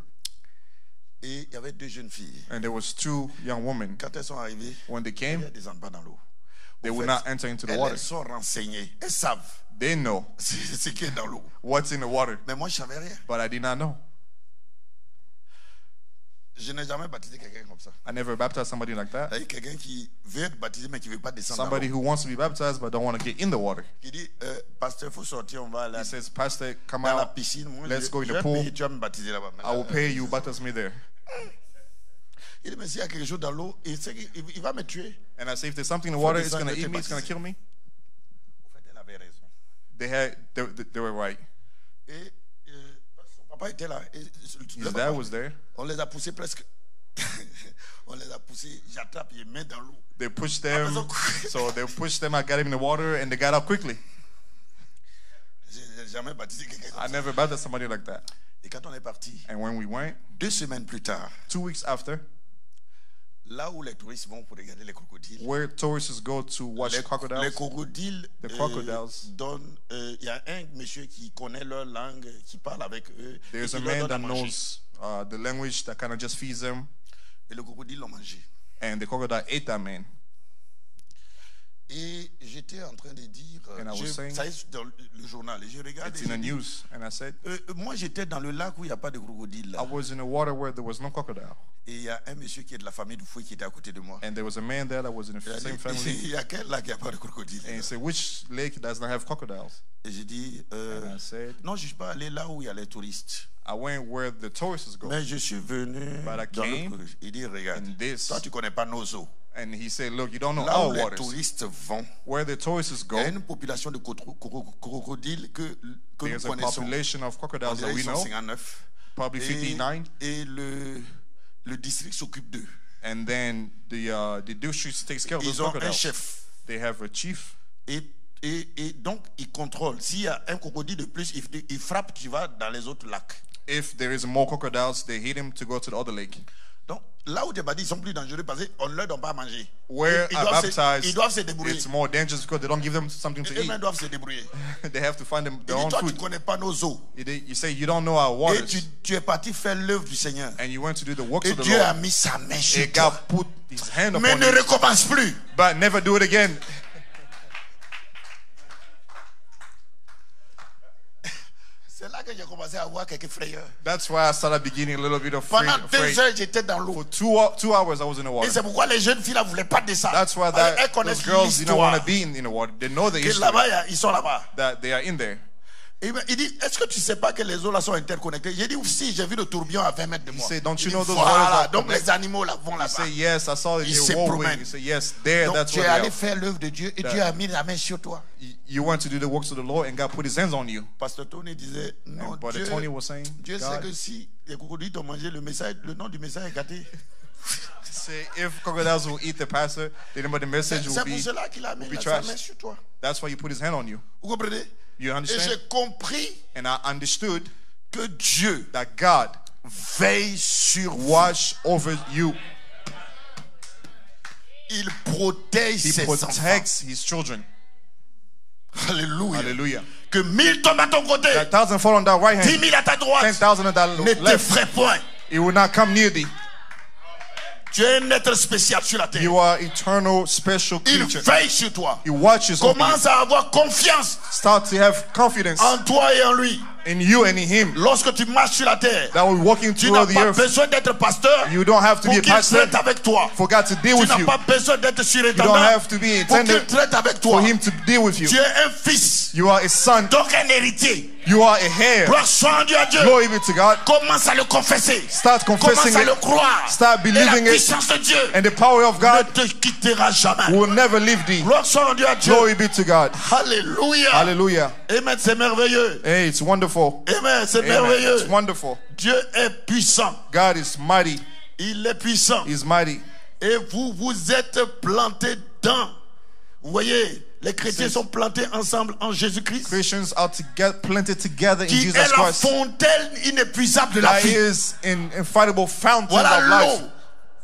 Et il y avait 2 jeunes filles. And there was 2 young women. Quand elles sont arrivées, When they elles came, ne descendent pas dans l'eau. they Au would fait, not enter into the water. elles sont renseignées. Elles savent They know ce qui est dans l'eau. what's in the water, Mais moi, je ne savais rien. but I did not know. Je n'ai jamais baptisé quelqu'un comme ça. I never baptized somebody like that. C'est quelqu'un qui veut être baptisé mais qui ne veut pas descendre Somebody dans who l'eau. wants to be baptized but don't want to get in the water. Qui dit, pasteur, il faut sortir, on va aller He says, Pastor, come dans la out. piscine. Moi, Let's go in je the vais pool. payer, tu vas me baptiser là-bas. I will pay you, baptize me there. Il dit, mais s'il y a quelque chose dans l'eau, il sait qu'il va me tuer. And I say, if there's something in the water, it's descendre, going to t'es eat me, it's going to baptisé. kill me. En fait, elle avait raison. They were right. Et son papa était là. Et His le dad papa, was there. on les a poussés presque. On les a poussés, j'attrape, il met dans l'eau. They pushed them. Après ça, So they pushed them. I got him in the water, and they got out quickly. Je n'ai jamais baptisé quelqu'un I comme ça. never baptized somebody like that. Et quand on est parti, And when we went, 2 semaines plus tard, 2 weeks after, là où les touristes vont pour regarder les crocodiles, where tourists go to watch les crocodiles, crocodiles, The crocodiles. donnent. Il y a un monsieur qui connaît leur langue, qui parle avec eux. Et there's qui a leur man donne à that manger. knows the language that kind of just feeds them. Et le crocodile l'ont mangé. And the crocodile ate that man. Et j'étais en train de dire, And I was saying- ça est dans le journal, et je regarde. It's et in je the dis, news. And I said, moi j'étais dans le lac où il n'y a pas de crocodile. I Là. was in a water where there was no crocodile. Et il y a un monsieur qui est de la famille du fouet qui était à côté de moi. And there was a man there that was in the Il a dit, same family. il y a quel lac qui n'a pas de crocodile? And he said, which lake does not have crocodiles? Et j'ai dit, And I said, non, je ne suis pas allé là où il y a les touristes. I went where the tourists go. Mais je suis venu But I dans le... came Il dit, regarde, in this. toi tu ne connais pas nos eaux. And he said, look, you don't know Là où our les waters. touristes vont, Where the tourists il go, y a une population de crocodiles que nous there's a connaissons. population of On crocodiles dirait that we qu'ils sont know, 59. probably 59. Et le district s'occupe d'eux. And then the district takes care of those Ils ont un crocodiles. chef. They have a chief. Et donc, ils contrôlent. S'il y a un crocodile de plus, il frappe, tu vas dans les autres lacs. If there is more crocodiles, they hit him to go to the other lake. Donc, là où des bandits sont plus dangereux parce qu'on ne leur donne pas à manger. Where Ils are doivent baptized, se débrouiller. it's more dangerous because they don't give them something to Eux-mêmes eat. doivent se débrouiller. They have to find them Il their dit, own toi, tu ne food. connais pas nos eaux. You say you don't know our Et waters, tu es parti faire l'œuvre du Seigneur. and you went to do the works Et of the Dieu a Lord. mis sa main sur And toi. God put His hand Mais upon ne you, recommence plus. but never do it again. C'est là que j'ai commencé à avoir quelques frayeurs. That's why I started beginning a little bit of Pendant 2 afraid. heures, j'étais dans l'eau. For 2 hours, I was in the Et water. c'est pourquoi les jeunes filles là ne voulaient pas descendre. That's why Elles those connaissent girls didn't want l'histoire. to be in the water. They know the Et history là-bas, ils sont là-bas. that they are in there. Et il dit, est-ce que tu ne sais pas que les eaux là sont interconnectées? J'ai dit, si, j'ai vu le tourbillon à 20 mètres de moi. said, don't Il you dit, know those voilà, waters are donc connected? les animaux là vont He là-bas. said, yes, I saw Il it. se They were promène. walking. He said, yes, there, Donc that's tu es where they allé are. faire l'œuvre de Dieu et Dieu a mis la main sur toi. You went to do the works of the Lord, and God put His hands on you. Pasteur Tony disait, non, And Brother Tony was saying, Dieu sait God, que si les crocodiles t'ont mangé, le nom du message est gâté. say if crocodiles will eat the pastor, then the message will C'est pour be. cela qu'il a mis be sa trashed. main sur toi. That's why He put His hand on you. Vous comprenez? You Et understand? j'ai compris And I understood que Dieu that God veille sur vous. watch over you. Il protège He ses enfants. protects His children. Alléluia. Hallelujah. Que 1000 tombent à ton côté, That 1,000 fall on that right 10 hand, 000 à ta droite, 10,000 on that ne left. t'effraie point. It will not come near thee. Tu es un être spécial sur la terre. You are eternal, special Il creature. veille sur toi. He watches over you. Commence à avoir confiance Start to have confidence en toi et en lui. in you and in Him. Lorsque tu marches sur la terre, That we're walking tu n'as through the pas earth. besoin d'être pasteur You don't have to pour be a qu'il pastor traite avec toi. for God to deal Tu with n'as you. pas besoin d'être You surintendant don't have to be a pour qu'il attendant traite avec for toi. Him to deal with you. Tu es un fils, You are a son. donc un héritier. You are a heir. Gloire soit rendue à Dieu. Glory be to God. Commence à le confesser. Start confessing Commence à it. le croire. Start Et la believing it. puissance de Dieu And the power of ne God te quittera jamais. will never leave thee. Gloire soit rendue à Dieu. Glory be to God. Alléluia. Hallelujah. Amen, c'est merveilleux. Hey, it's wonderful. Amen, c'est Amen. merveilleux. It's wonderful. Dieu est puissant. God is mighty. Il est puissant. He's mighty. Et vous, vous êtes plantés dans. Vous voyez, les chrétiens sont plantés ensemble en Jésus-Christ, Christians are to get planted together in qui Jesus est la Christ. fontaine inépuisable de la That vie. is an infallible fountain Voilà of life. l'eau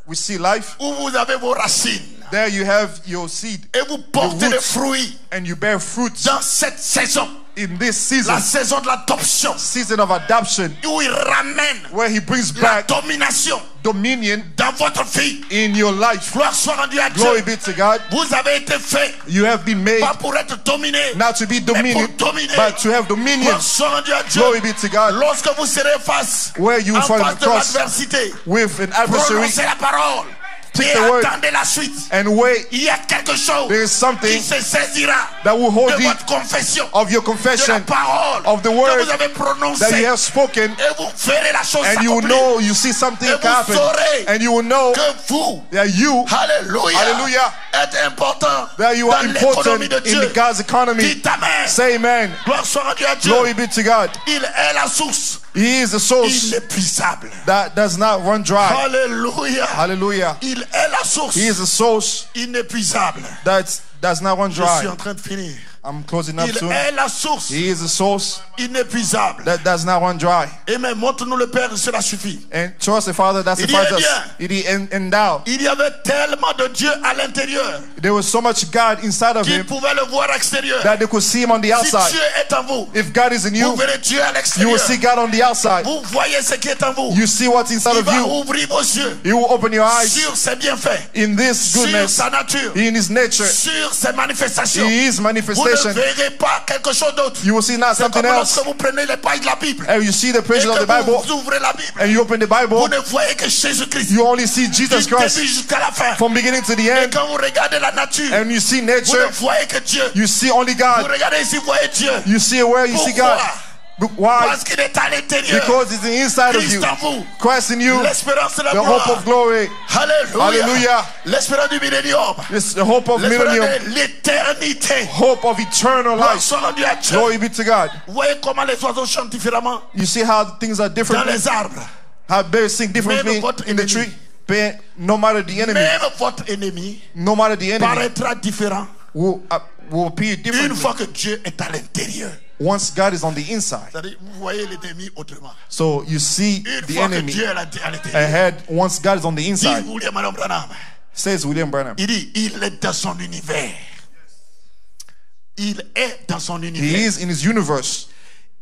We see life. où vous avez vos racines. There you have your seed. Et vous portez The des roots. fruits And you bear fruits dans cette saison. in this season. La saison de l'adoption. Season of adoption. Où il ramène Where He brings la back domination dominion dans votre vie. in your life. Gloire soit rendue à Glory Dieu. be to God. Vous avez été fait, You have been made pas pour être dominé, not to be mais dominion, pour dominer. but to have dominion. Gloire soit rendue à Dieu. Glory be to God. Lorsque vous serez face Where you en find face the de cross l'adversité, with an adversary prononcez la parole Take et the word. attendez la suite. and wait, Il y a quelque chose there is something qui se saisira that will hold de thee votre confession, of your de la confession parole of the que word vous avez that prononcée, you have spoken, et vous verrez la chose and you will s'accomplir. know, you see something Et vous happen, saurez and you will know que vous, that you alléluia, Hallelujah. êtes important that you dans are l'économie important de in Dieu. God's economy. Dites amen. Say amen. Gloire soit rendue à Dieu. Glory be to God. Il est la source He is the source inépuisable. that does not run dry. Alléluia. Hallelujah. Il est la source He is the source inépuisable. that does not run Je suis dry. en train de finir. I'm closing up Il soon. est la source He is the source inépuisable. that does not run dry. Amen. Montre-nous le Père, cela suffit. And trust the Father that Il y suffices est us. bien. It is endowed. Il y avait tellement de Dieu à l'intérieur There was so much God inside of qu'ils him pouvaient le voir extérieur. that they could see him on the Si outside. Dieu est en vous, If God is in vous you, verrez Dieu à you will l'extérieur. see God on the outside. Vous voyez ce qui est en vous. You see what's inside Il of va you. ouvrir vos yeux He will open your eyes sur ses bienfaits, in this sur goodness, sa nature, in His nature, sur ces manifestations, He is vous manifestation. ne verrez pas quelque chose d'autre. You will see not C'est something comme else. lorsque vous prenez les pages de la Bible And you see the et pages of the que Bible, vous ouvrez la Bible. and you open the Vous Bible, ne voyez que Jésus-Christ you only see du Jesus début Christ jusqu'à la fin. from beginning to the Et end. quand vous regardez la nature, And you see vous nature, ne voyez que Dieu. you see only Vous God. regardez ici, vous voyez Dieu. You see where you see God. But why? Parce qu'il est à l'intérieur. Because it's the inside of you. Christ en vous. Christ in you, L'espérance de la the hope gloire. of glory. Alléluia. Hallelujah. L'espérance du millénium. It's the hope of L'espérance millennium. de l'éternité. Hope of eternal Gloire life. soit rendue à Dieu. Glory be to God. Vous voyez comment les oiseaux chantent différemment You see how things are dans different. les arbres. How birds sing differently Même votre in the ennemi. tree. But no matter the enemy, Même votre ennemi no matter the enemy, paraîtra différent will appear une differently fois que Dieu est à l'intérieur. once God is on the inside. C'est-à-dire, vous voyez l'ennemi autrement. So you see Une the fois que enemy Dieu est à l'intérieur. ahead once God is on the Dit inside. William Allen Branham. Says William Branham. Il dit, il est dans son univers. Il est dans son He univers. is in his universe.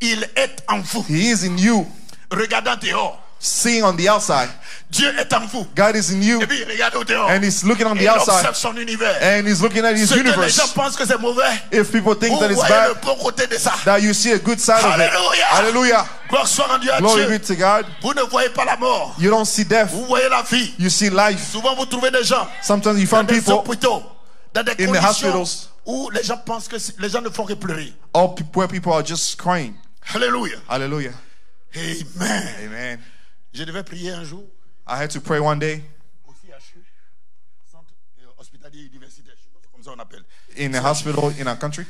Il est en vous. He is in you. Regardant dehors. Seeing on the outside. Dieu est en vous. God is in you. Et puis il regarde au dehors. And he's looking on Et the il outside. observe son univers. And he's looking at his Ce que les universe. gens pensent que c'est mauvais. If people think Vous that it's voyez le bad, bon côté de ça. that you see a good side of it. Hallelujah. Hallelujah. Gloire soit rendue à Glory Dieu. be to God. Vous ne voyez pas la mort. You don't see death. Vous voyez la vie. You see life. Souvent vous trouvez des gens Sometimes you dans find des people hôpitaux, dans des in the conditions hospitals. où les gens pensent que les gens ne font que pleurer. where people are just crying. Alléluia. Hallelujah. Amen. Amen. Je devais prier un jour I had to pray one day au CHU, centre hospitalier universitaire, je sais pas, comme ça on appelle. in a hospital in our country,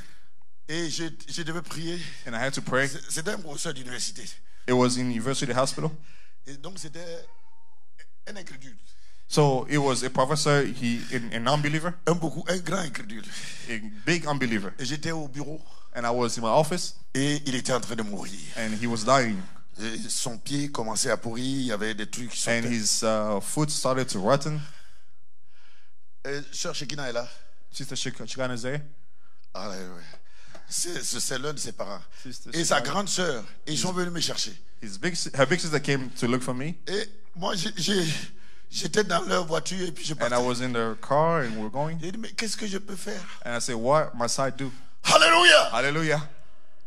Et je devais prier. and I had to pray. C'était un professeur d'université. It was in University Hospital. Et donc c'était un incrédule. So it was a professor, a non-believer, Un grand incrédule. a big unbeliever. Et j'étais au bureau And I was in my office, et il était en train de mourir. and he was dying. Et son pied commençait à pourrir, il y avait des trucs qui And sortaient. his foot started to rotten. Sœur Shekina est là. Sister Chicana is there. Ah, ouais, ouais. C'est l'un de ses parents. Sister Et sa Shekina. grande sœur, ils sont venus me chercher. Her big sister came to look for me, Et moi, j'étais dans leur voiture et puis je and partais. I was in the car, and we were going. J'ai dit, mais qu'est-ce que je peux faire? And I said, what must I do? Alléluia! Hallelujah.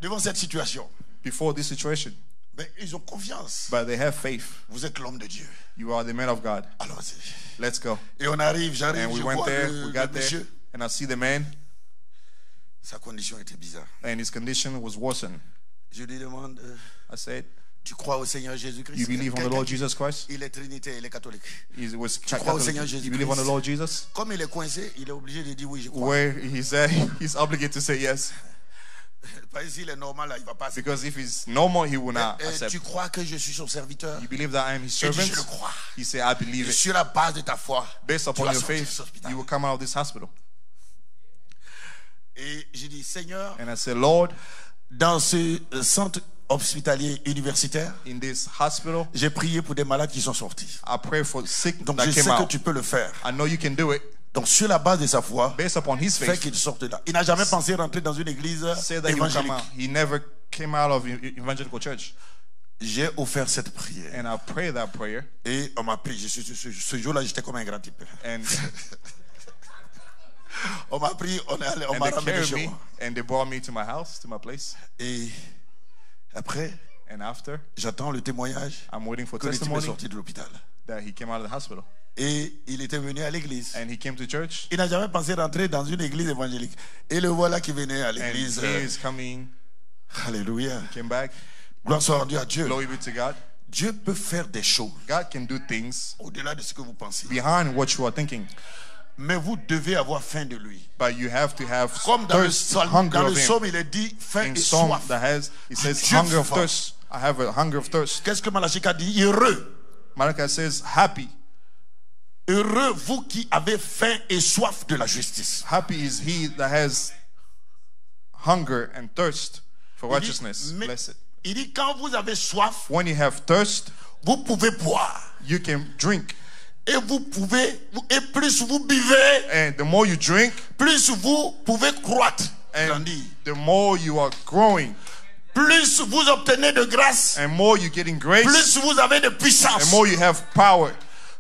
Devant cette situation. Before this situation. Mais ils ont confiance. But they have faith. Vous êtes l'homme de Dieu. You are the man of God. Allons-y. Let's go. Et on arrive, j'arrive, And we je went vois there, le we got there, monsieur. and I see the man, Sa condition était bizarre. and his condition was worsened. Je lui demande, I said, tu crois au Seigneur Jésus-Christ? you believe on the Lord Jesus Christ? Il est trinité, il est catholique. He was crois au Seigneur Catholic. You believe on the Jésus-Christ? Lord Jesus? Comme il est coincé, il est obligé de dire oui, je crois. Where he said he's obligated to say yes. Parce que s'il est normal, là, il va pas accepter. Because if he's normal, he will not accept. Tu crois que je suis son serviteur? You believe that I am his Il dit, servant? je le crois. He said, I believe Et it. sur la base de ta foi, Based tu upon vas your sortir de faith, cet hôpital. you will come out of this hospital. Et j'ai dit, Seigneur, And I said, Lord, dans ce centre hospitalier universitaire, in this hospital, j'ai prié pour des malades qui sont sortis. I pray for sick Donc that je sais came que out. tu peux le faire. I know you can do it. Donc sur la base de sa foi, Based upon his fait faith, qu'il sorte de là. Il n'a jamais pensé rentrer dans une église say that he will come évangélique. out. He never came out of evangelical church. J'ai offert cette prière. And I pray that prayer. Et on m'a pris. Ce jour-là, j'étais comme un grand type. And, On m'a pris, on and m'a they ramené carried chez me, moi. and they brought me to my house, to my place. Et après, And after, j'attends le témoignage I'm waiting for que le type est testimony sorti de l'hôpital. that he came out of the hospital. Et il était venu à l'église. And he came to church. Il n'a jamais pensé rentrer dans une église évangélique. Et le voilà qui venait à And l'église. he is coming, Alléluia. came back. Gloire soit rendue à Dieu. Glory be to God. Dieu peut faire des choses God can do things au-delà de ce que vous pensez. behind what you are thinking. Mais vous devez avoir faim de lui. But you have to have Comme dans le thirst, psaume, hunger of him. il est dit faim In et Psalm soif. that has, it says Dieu hunger of faim. thirst. I have a hunger of thirst. Qu'est-ce que Malachie a dit? Heureux. Malachi says, happy. Heureux vous qui avez faim et soif de la justice. Happy is he that has hunger and thirst for Il dit, righteousness. mais- Blessed. il dit quand vous avez soif, When you have thirst, vous pouvez boire. you can drink. Et vous pouvez, et plus vous buvez, And the more you drink, plus vous pouvez croître. and Grandir. the more you are growing, Plus vous obtenez de grâce, and more you getting grace, plus vous avez de puissance, and more you have power,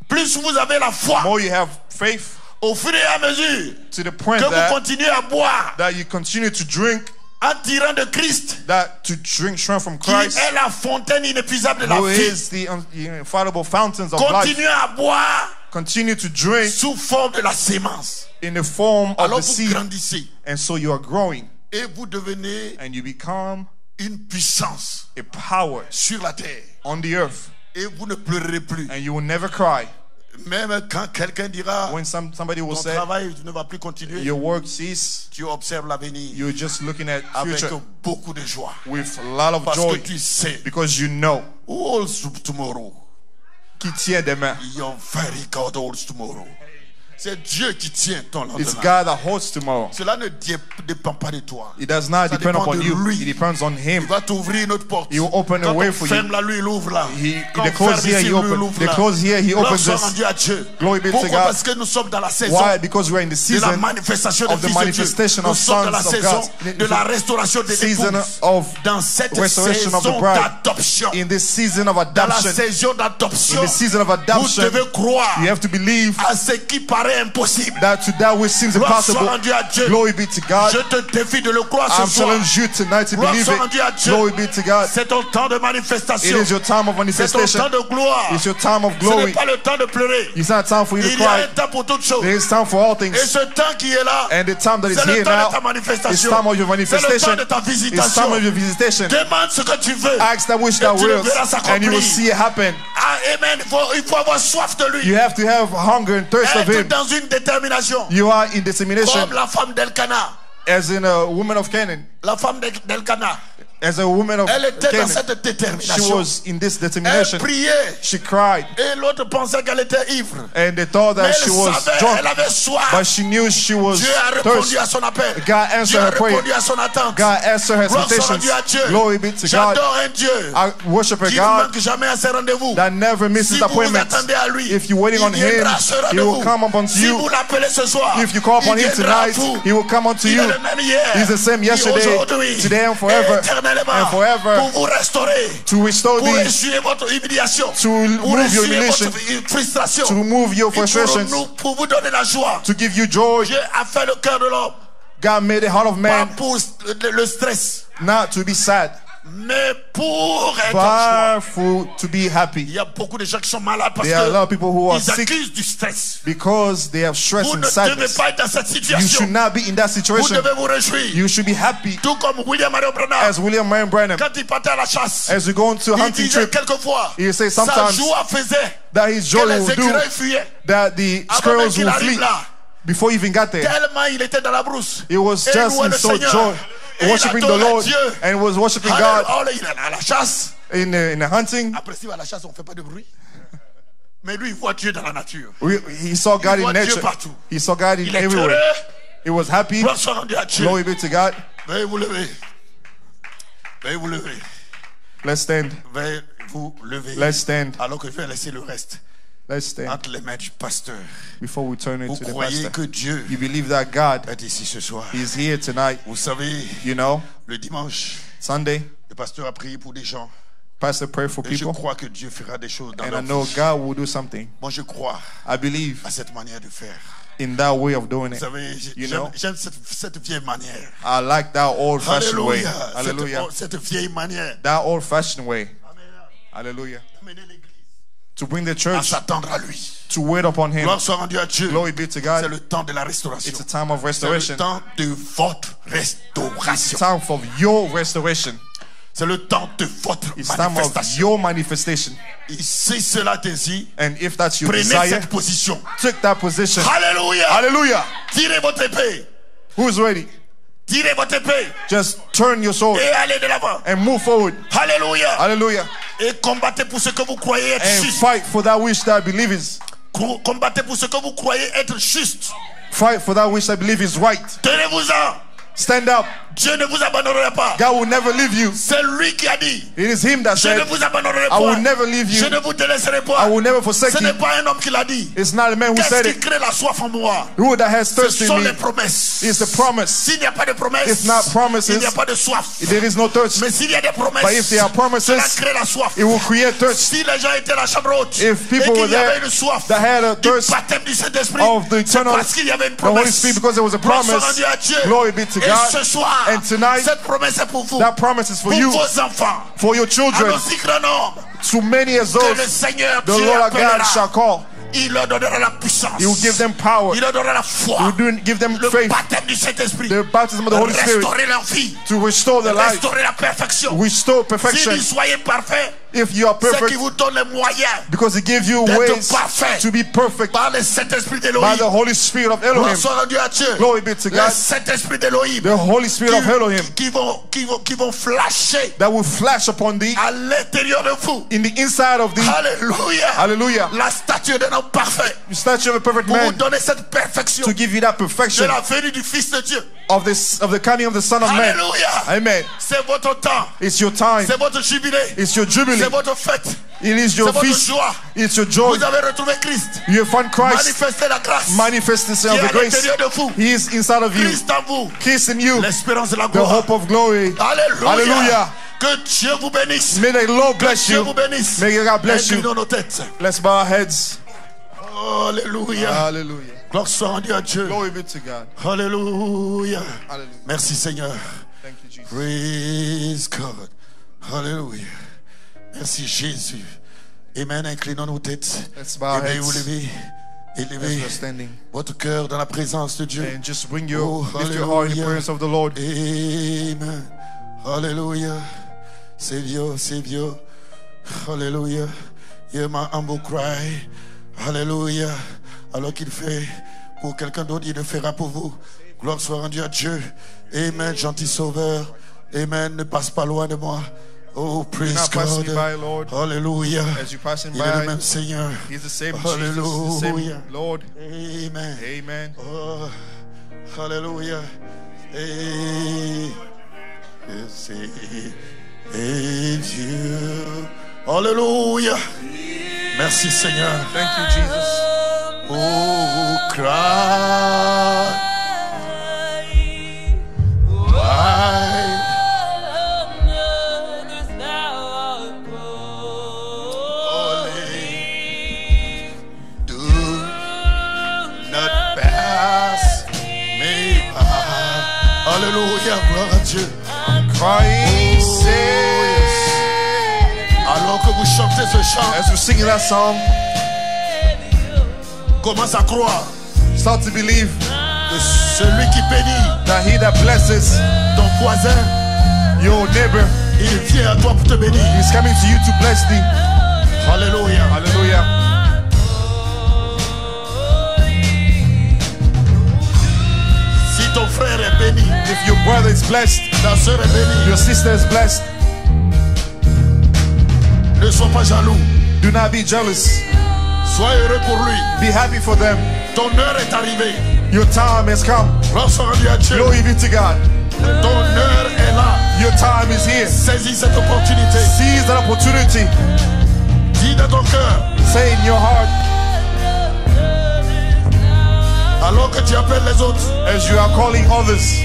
plus vous avez la foi, more you have faith, au fur et à mesure to the point que vous that, continuez à boire that you continue to drink, en tirant de Christ, that to drink strength from qui Christ, est la fontaine inépuisable de la who vie. is the infallible fountains of life. Continuez à boire Continue to drink sous forme de la sémence. in the form of Alors the vous seed, grandissez and so you are growing, et vous devenez and you become une puissance a power sur la terre. on the earth, Et vous ne pleurerez plus. and you will never cry. Même quand quelqu'un dira When somebody will ton say travail ne va plus continuer, your work cease, tu observes l'avenir you're just looking at avec future beaucoup de joie. with a lot of Parce joy, que tu sais, because you know who holds tomorrow? qui tient demain. Your very God holds tomorrow. C'est Dieu qui tient ton It's lendemain. God that holds tomorrow. Cela ne dépend pas de toi. It does not Ça depend dépend upon de you. lui. It depends on Him. Il va t'ouvrir une autre porte. He will open a Quand way on for you. ferme là, lui, il ouvre là. Quand They on close ferme here, ici, He lui, il opens. ouvre They là. close here, He Gloire opens soit this. rendue à Dieu. Glory be to Pourquoi? God. Parce que nous sommes dans la saison Why? Because we're in the de la season manifestation des of the fils de Dieu. manifestation Nous of sommes dans la sons of saison God. de la restauration des Season épouses. of Dans cette restoration of the saison bride. d'adoption. In this season of Dans la adoption, saison d'adoption, in the season of vous adoption, devez croire you have to believe à ce qui paraît impossible. that to that which seems Gloire soit impossible, rendue à Dieu. glory be to God. Je te défie de le croire I'm ce soir. challenging you tonight to Gloire believe soit rendue à it. Dieu. Glory be to God. C'est ton temps de It manifestation. is your time of C'est ton manifestation. temps de gloire. It's your time of Ce n'est glory. pas le temps de pleurer. It's not time for you to Il y a cry. un temps pour toutes choses. There is time for all things. Et ce temps qui est là, And the time that is c'est le here temps now de ta is manifestation. time of your C'est le temps manifestation. de ta It's time visitation. of your visitation. Demande ce que tu veux. Ask that which Et thou tu le wills, verras and you will s'accomplir. see it happen. Ah, amen. Il faut avoir soif de lui. You have to have hunger and thirst of Être Him. dans une détermination. You are in determination, Comme la femme d'Elkana. as in a woman of Canaan. La femme d'Elkana. As a woman of Elle était dans Canaan, cette she détermination. was in this Elle determination. priait. She cried, Et l'autre pensait qu'elle était ivre. and they thought Mais that she elle was savait, drunk, elle avait soif. but she knew she was Dieu a répondu thirsty. à son appel. God answered Dieu a her prayer. répondu à son attente. God answered her Gloire soit expectations. rendue à Dieu. Glory be to God. J'adore un Dieu I worship a qui ne God manque jamais à ses rendez-vous. that never misses Si vous vous appointments. attendez à lui, If you're waiting il on Him, viendra à ce He will rendez-vous. come upon Si you. vous l'appelez ce soir, If you call upon il Him viendra à tonight, vous. He will come unto Il you. est le même hier, He's the same et yesterday, aujourd'hui, today and et forever, éternellement, and forever, pour vous restaurer, to restore pour thee, essuyer votre humiliation, to pour remove your essuyer humiliation, votre frustration, to remove your et pour frustrations, pour vous donner la joie. to give you joy. Dieu a fait le cœur de l'homme, God made the heart of pas man pour le stress, not to be sad, mais pour être en joie. but for to be happy. Il y a beaucoup de gens qui sont malades parce There are a lot of people who are qu'ils sick accusent du stress. because they have stress Vous and ne devez sadness. pas être dans cette You situation. should not be in that Vous situation. devez vous réjouir. You should be happy, Tout comme William Marion Branham, as William Marion Branham, quand il partait à la chasse, as you go into a il hunting disait trip, quelquefois, he say sa sometimes joie faisait that his que joy les will do écureuils fuyaient. that the Avant même squirrels qu'il will arrive flee là, before he even got there. tellement il était dans la brousse. He was Et il just louait in le so Seigneur. joy, Et il worshiping the adorait Lord, Dieu. and was worshiping Alléluia. God Oh, il est à la chasse. in the hunting. Après, si à la chasse, on ne fait pas de bruit. Mais lui, il voit Dieu dans la nature. He saw God in voit Dieu nature. partout. He saw God in Il est everywhere. heureux. He was happy. Gloire soit rendue à Dieu. Glory be to God. Veuillez vous lever. Veuillez vous lever. Let's stand. Veuillez vous lever. Let's stand. Alors que je vais laisser le reste Let's stand entre les mains du pasteur. before we turn Vous into the croyez pastor. que Dieu You believe that God est ici ce soir. is here tonight. Vous savez, You know, le dimanche, Sunday, le pasteur a prié pour des gens. pastor pray for Et je people, crois que Dieu fera des choses dans and I leur know vie. God will do something. Moi, je crois I believe à cette manière de faire. in that way of doing Vous it. savez, You know, j'aime cette vieille manière. I like that old-fashioned way. Alléluia. Hallelujah. Cette vieille manière. That old-fashioned way. Hallelujah. Amener l'église To bring the à church s'attendre à lui. to wait upon Him. Gloire soit rendue à Dieu. Glory be to C'est God. le temps de la restauration. It's a time of C'est le restoration. temps de votre It's restauration. time for your restoration. C'est le temps de votre It's time of manifestation. your manifestation. Et si cela est ainsi, And if that's your prenez desire, cette position. take that position. Alléluia. Hallelujah. Tirez votre épée. Who's ready? Tirez votre épée. Just turn your sword Et allez de l'avant. and move forward. Alléluia. Hallelujah. Et combattez pour ce que vous croyez être And juste. fight for that which that believe is. Combattez pour ce que vous croyez être juste. Fight for that which I believe is right. Tenez-vous-en. Stand up. Dieu ne vous abandonnera pas. God will never leave you. C'est lui qui a dit, It is him that je ne said, vous abandonnerai I pas. will never leave Je you. ne vous délaisserai I pas. will never forsake Ce n'est you. pas un homme qui l'a dit. It's not a man who Qu'est-ce said qui it. crée la soif en moi? Who that has Ce thirst sont in les me promesses. is the promise. S'il n'y a pas de promesses, If not promises, il n'y a pas de soif. There is no thirst. Mais s'il y a des promesses, But if there are cela promises, crée la soif. it will create thirst. Si les gens étaient à la chambre haute et If people were qu'il y avait there une soif that had a du thirst baptême du Saint-Esprit, of the c'est eternal, parce qu'il y avait une the Holy promesse. Spirit, because there was a Gloire soit promise. rendue à Dieu. Glory be to Et God. ce soir, And tonight, cette promesse est pour vous, that promise is for pour you, vos enfants, for your à children, aussi grand nombre to many as que le those Seigneur the Dieu Lord our appellera. God shall call. Il leur donnera la puissance. He will give them power. Il leur donnera la He foi. will give them Le faith, baptême du Saint-Esprit. the baptism of the Holy Spirit, Restaurer leur vie. to restore their life, Restaurer la perfection. restore Si perfection. vous soyez parfaits, If you are c'est perfect, qui vous donne les moyens because He gives you d'être ways parfait to be perfect par le Saint-Esprit by d'Élohim. the Holy Spirit of Gloire Elohim. soit rendue à Dieu. Glory be to Le God. Saint-Esprit d'Élohim The Holy Spirit of Elohim qui vont flasher that will flash upon thee à l'intérieur de vous. in the inside of thee. Alléluia. Hallelujah. La stature d'un homme parfait. The statue of a perfect Pour vous man, donner cette perfection to give you that de perfection la venue du Fils de Dieu. of the coming of the Son of Man. Alléluia. Amen. C'est votre temps. It's your time. C'est votre jubilé. It's your jubilee. C'est votre fête. It is C'est your votre feast. joie. It's your joy. Vous avez retrouvé Christ. You have found Christ. Manifestez la grâce. Manifestation Qui of est the à grace. l'intérieur de vous. He is inside of you. Christ en vous. Kiss in you. L'espérance de la The gloire. hope of glory. Alléluia. Hallelujah. Que Dieu vous bénisse. May the Lord Que bless Dieu you. vous bénisse. May God bless you. Inclinons nos têtes. Let's bow our heads. Alléluia. Hallelujah. Gloire soit rendue à Dieu. Glory be to God. Alléluia. Hallelujah. Merci Seigneur. Thank you, Jesus. Praise God. Alléluia. Merci Jésus. Amen. Inclinons nos têtes. Let's bow our Élevez-vous, heads levez. as Élevez we're standing. votre cœur dans la présence de Dieu. And just bring your, Oh, lift your heart in the hallelujah. presence of the Lord. Amen. Alléluia. C'est vieux, c'est vieux. Alléluia. Hear my humble cry. Alléluia. Alors qu'il fait pour quelqu'un d'autre, il le fera pour vous. Gloire soit rendue à Dieu. Amen, gentil sauveur. Amen, ne passe pas loin de moi. Oh, praise not passing God. me by, Lord. Alléluia. As you passing Il est le by, même Seigneur. He's the same Jesus, the Hallelujah. same Lord. Amen. Amen. Oh, hallelujah. Et Dieu. Alléluia. Merci Seigneur. Thank you, Jesus. Oh, cry. Why? Holy. Do not pass me by. Alléluia, gloire à Dieu. Crying, say, Alors que vous chantez ce chant, as we're singing that song, commence à croire start to believe que celui qui bénit that He that blesses ton voisin, your neighbor il vient à toi pour te bénir. is coming to you to bless thee. Alléluia. Hallelujah. Si ton frère est béni, If your brother is blessed, ta soeur est bénie, your sister is blessed, ne sois pas jaloux. do not be jealous. Sois heureux pour lui. Be happy for them. Ton heure est arrivée. Your time has come. Gloire soit rendue à Dieu. Glory be to God. Ton heure est là. Your time is here. Saisis cette opportunité. Seize that opportunity. Dis dans ton cœur, Say in your heart, alors que tu appelles les autres, as you are calling others,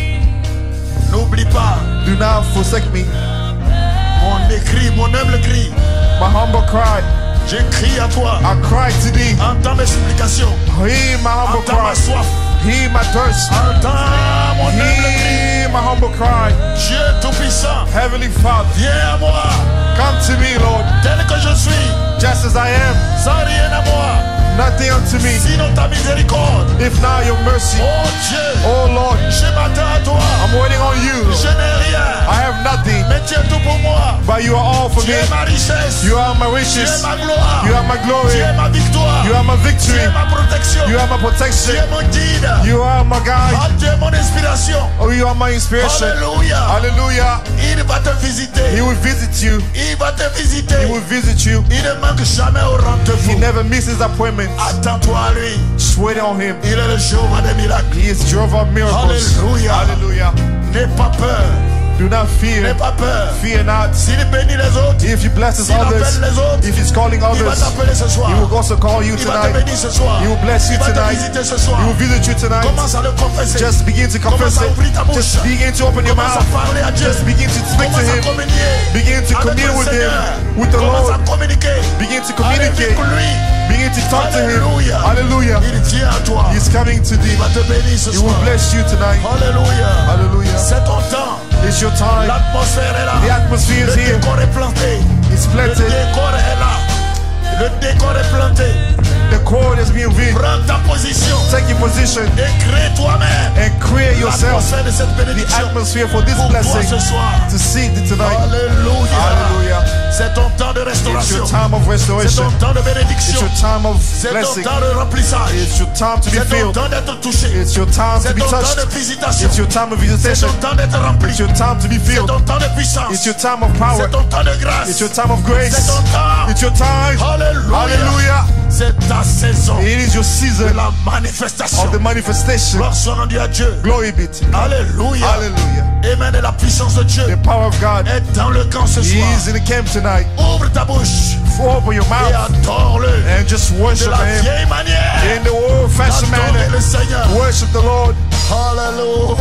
n'oublie pas do not forsake me. mon humble cri. My humble cry, Je crie à toi. I cry to thee. Entends mes supplications. Hear my humble Entends ma cry. soif. Hear my thirst. Entends mon humble cri. Hear my humble cry. Dieu Tout-Puissant, Heavenly Father, viens à moi, come to me, Lord, tel que je suis, just as I am. sans rien à moi, Nothing unto me, sinon ta miséricorde. if not your mercy. Oh Dieu, Oh Lord, je m'attends à toi. I'm waiting on you. Je n'ai rien, I have nothing, mais tu es tout pour moi. but you are all for Tu me. es ma richesse, You are my tu riches. es ma gloire, You are my tu glory. es ma victoire, You are my tu victory. es ma protection, You are my tu protection. es mon guide. You are my guide. Oh, tu es mon inspiration. Oh, you are my inspiration. Alléluia. Hallelujah. Il va te visiter. He will visit you. Il va te visiter. He will visit you. Il ne manque jamais au He rendez-vous. never misses appointments. Attends-toi à lui. Just wait on him. Il est le Jéhovah des miracles. He is Jehovah of miracles. Hallelujah. Hallelujah. N'aie pas peur. Do not fear. N'aie pas peur. Fear not. S'il bénit les autres, If he blesses s'il appelle others, les autres, if he's calling il va others, t'appeler ce soir. he will also call you Il va te tonight. bénir ce soir. He will bless you Il va te tonight. visiter ce soir. He will visit you tonight. Commence à le confesser. Just begin to confess Commence à ouvrir ta it. bouche. Just begin to open your Commence à mouth. parler à Dieu. Just begin to speak to Commence à him. communier. Begin to avec commune le with Seigneur. him, with the Commence à Lord. communiquer. Begin to Allez communicate. vite pour lui. Begin to talk to him. Alléluia. Hallelujah. Il vient à toi. He's coming to Il thee. va te bénir ce He will soir. bless you tonight. Alléluia. Hallelujah. C'est ton temps. It's your time. L'atmosphère est là. The atmosphere is Le here. décor est planté. It's Le planted. décor est là. Le décor est planté. The cord is being revealed. Prends ta position Take your position et crée toi-même and create yourself l'atmosphère de cette the bénédiction atmosphere for this pour toi blessing ce soir. to see it tonight. Alléluia. Hallelujah. C'est ton temps de It's your restauration. time of C'est restoration. ton temps de It's bénédiction. your time of C'est ton blessing. temps de remplissage. It's your time to be C'est ton filled. temps d'être touché. It's your time to C'est be ton temps touched. de visitation. It's your time of C'est visitation. ton temps d'être rempli. It's your time to be C'est filled. ton temps de puissance. It's your time of power. C'est ton temps de grâce. It's your time of grace. C'est ton temps. It's your time. Alléluia. Hallelujah. C'est ta saison It is your de season la manifestation. of the manifestation. Gloire soit rendue à Dieu. Glory be to God. Alléluia. Hallelujah. Amen. Et la puissance de Dieu The power of God est dans le camp ce He soir. is in the camp tonight. Ouvre ta bouche Open your et mouth adore-le and just de worship la Him vieille manière. in the old-fashioned Adorez le manner. Seigneur. Worship the Lord. Hallelujah.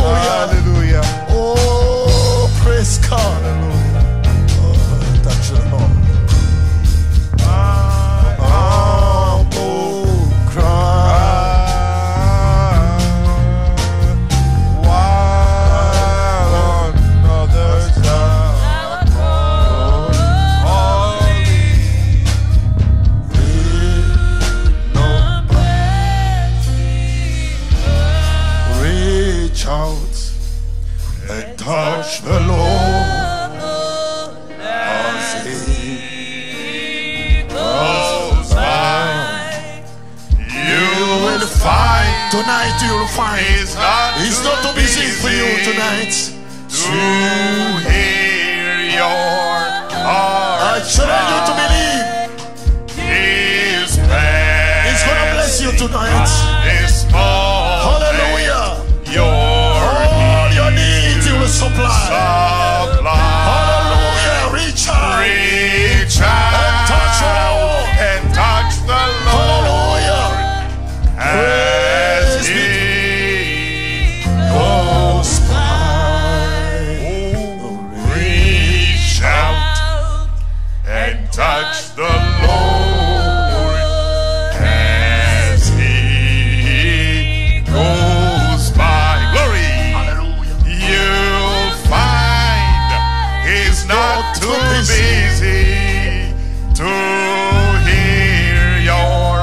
Hallelujah. Oh, praise God. Oh, touch the Lord. Humble cry. While on others are Reach out and touch the Lord as He goes by. You will find tonight. You will find It's not It's not too busy for you tonight. to hear your I heart. challenge you to believe. His It's gonna bless you tonight. This moment, Hallelujah. your All your needs He will supply. supply. Hallelujah. Reach out. Reach touch the out Lord. and touch the Lord Hallelujah. as Praise He Goes by. reach out and touch the Lord as He goes by. Glory. Hallelujah. You'll find He's not too busy to hear your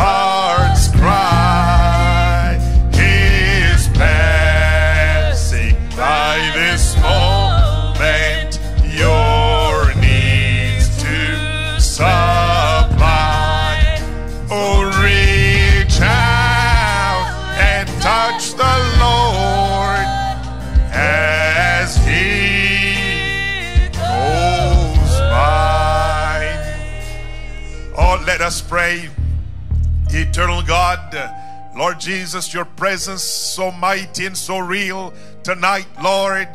heart's cry. He's passing by this moment your needs to supply. Oh, reach out and touch the Lord as He goes by. Oh, let us pray. Eternal God, Lord Jesus, your presence so mighty and so real tonight, Lord.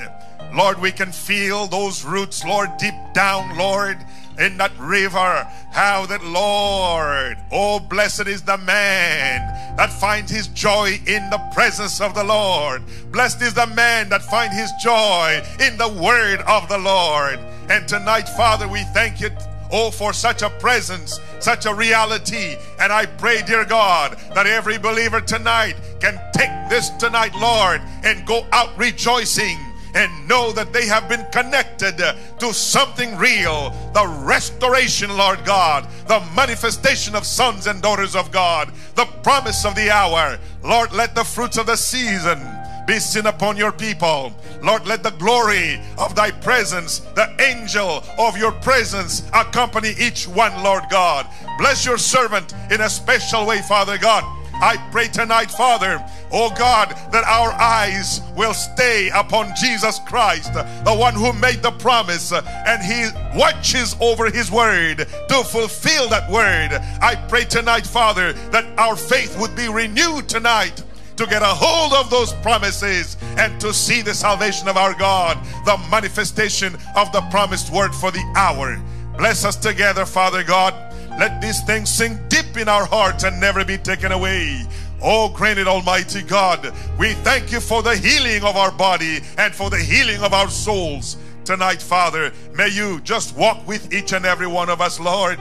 Lord, we can feel those roots, Lord, deep down, Lord, in that river. How that, Lord, oh, blessed is the man that finds his joy in the presence of the Lord. Blessed is the man that finds his joy in the word of the Lord. And tonight, Father, we thank you, oh, for such a presence, such a reality. And I pray, dear God, that every believer tonight can take this tonight, Lord, and go out rejoicing and know that they have been connected to something real. The restoration, Lord God, the manifestation of sons and daughters of God, the promise of the hour. Lord, let the fruits of the season be seen upon your people. Lord, let the glory of thy presence, the angel of your presence, accompany each one, Lord God. Bless your servant in a special way, Father God. I pray tonight, Father, oh God, that our eyes will stay upon Jesus Christ, the one who made the promise, and He watches over His word to fulfill that word. I pray tonight, Father, that our faith would be renewed tonight, to get a hold of those promises and to see the salvation of our God, the manifestation of the promised word for the hour. Bless us together, Father God. Let these things sink deep in our hearts and never be taken away. Oh, granted, Almighty God, we thank you for the healing of our body and for the healing of our souls tonight, Father. May you just walk with each and every one of us, Lord.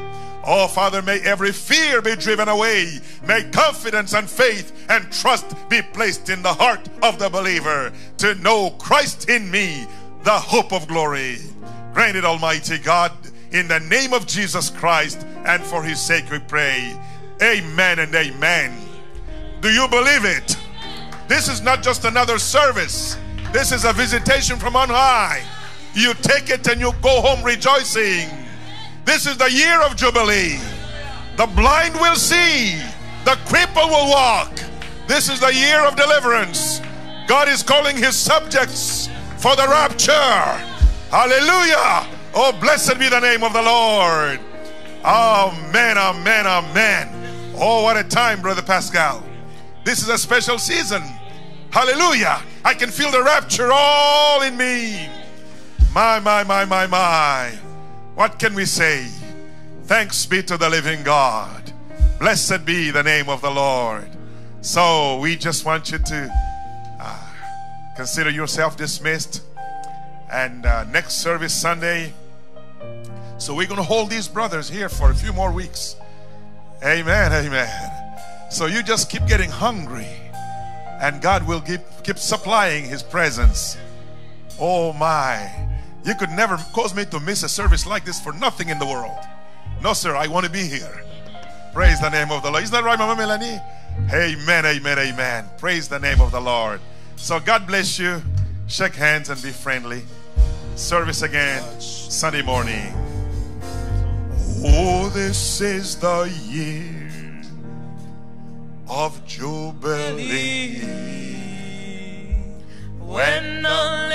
Oh, Father, may every fear be driven away. May confidence and faith and trust be placed in the heart of the believer to know Christ in me, the hope of glory. Grant it, Almighty God, in the name of Jesus Christ, and for his sake we pray. Amen and amen. Do you believe it? This is not just another service. This is a visitation from on high. You take it and you go home rejoicing. This is the year of Jubilee. The blind will see. The cripple will walk. This is the year of deliverance. God is calling his subjects for the rapture. Hallelujah. Oh, blessed be the name of the Lord. Amen, amen, amen. Oh, what a time, Brother Pascal. This is a special season. Hallelujah. I can feel the rapture all in me. My. What can we say? Thanks be to the living God. Blessed be the name of the Lord. So we just want you to consider yourself dismissed. And next service Sunday. So we're going to hold these brothers here for a few more weeks. Amen, amen. So you just keep getting hungry. And God will keep supplying his presence. Oh my. You could never cause me to miss a service like this for nothing in the world. No, sir, I want to be here. Praise the name of the Lord. Is that right, Mama Melanie? Amen, amen, amen. Praise the name of the Lord. So God bless you. Shake hands and be friendly. Service again Sunday morning. Oh, this is the year of Jubilee. When the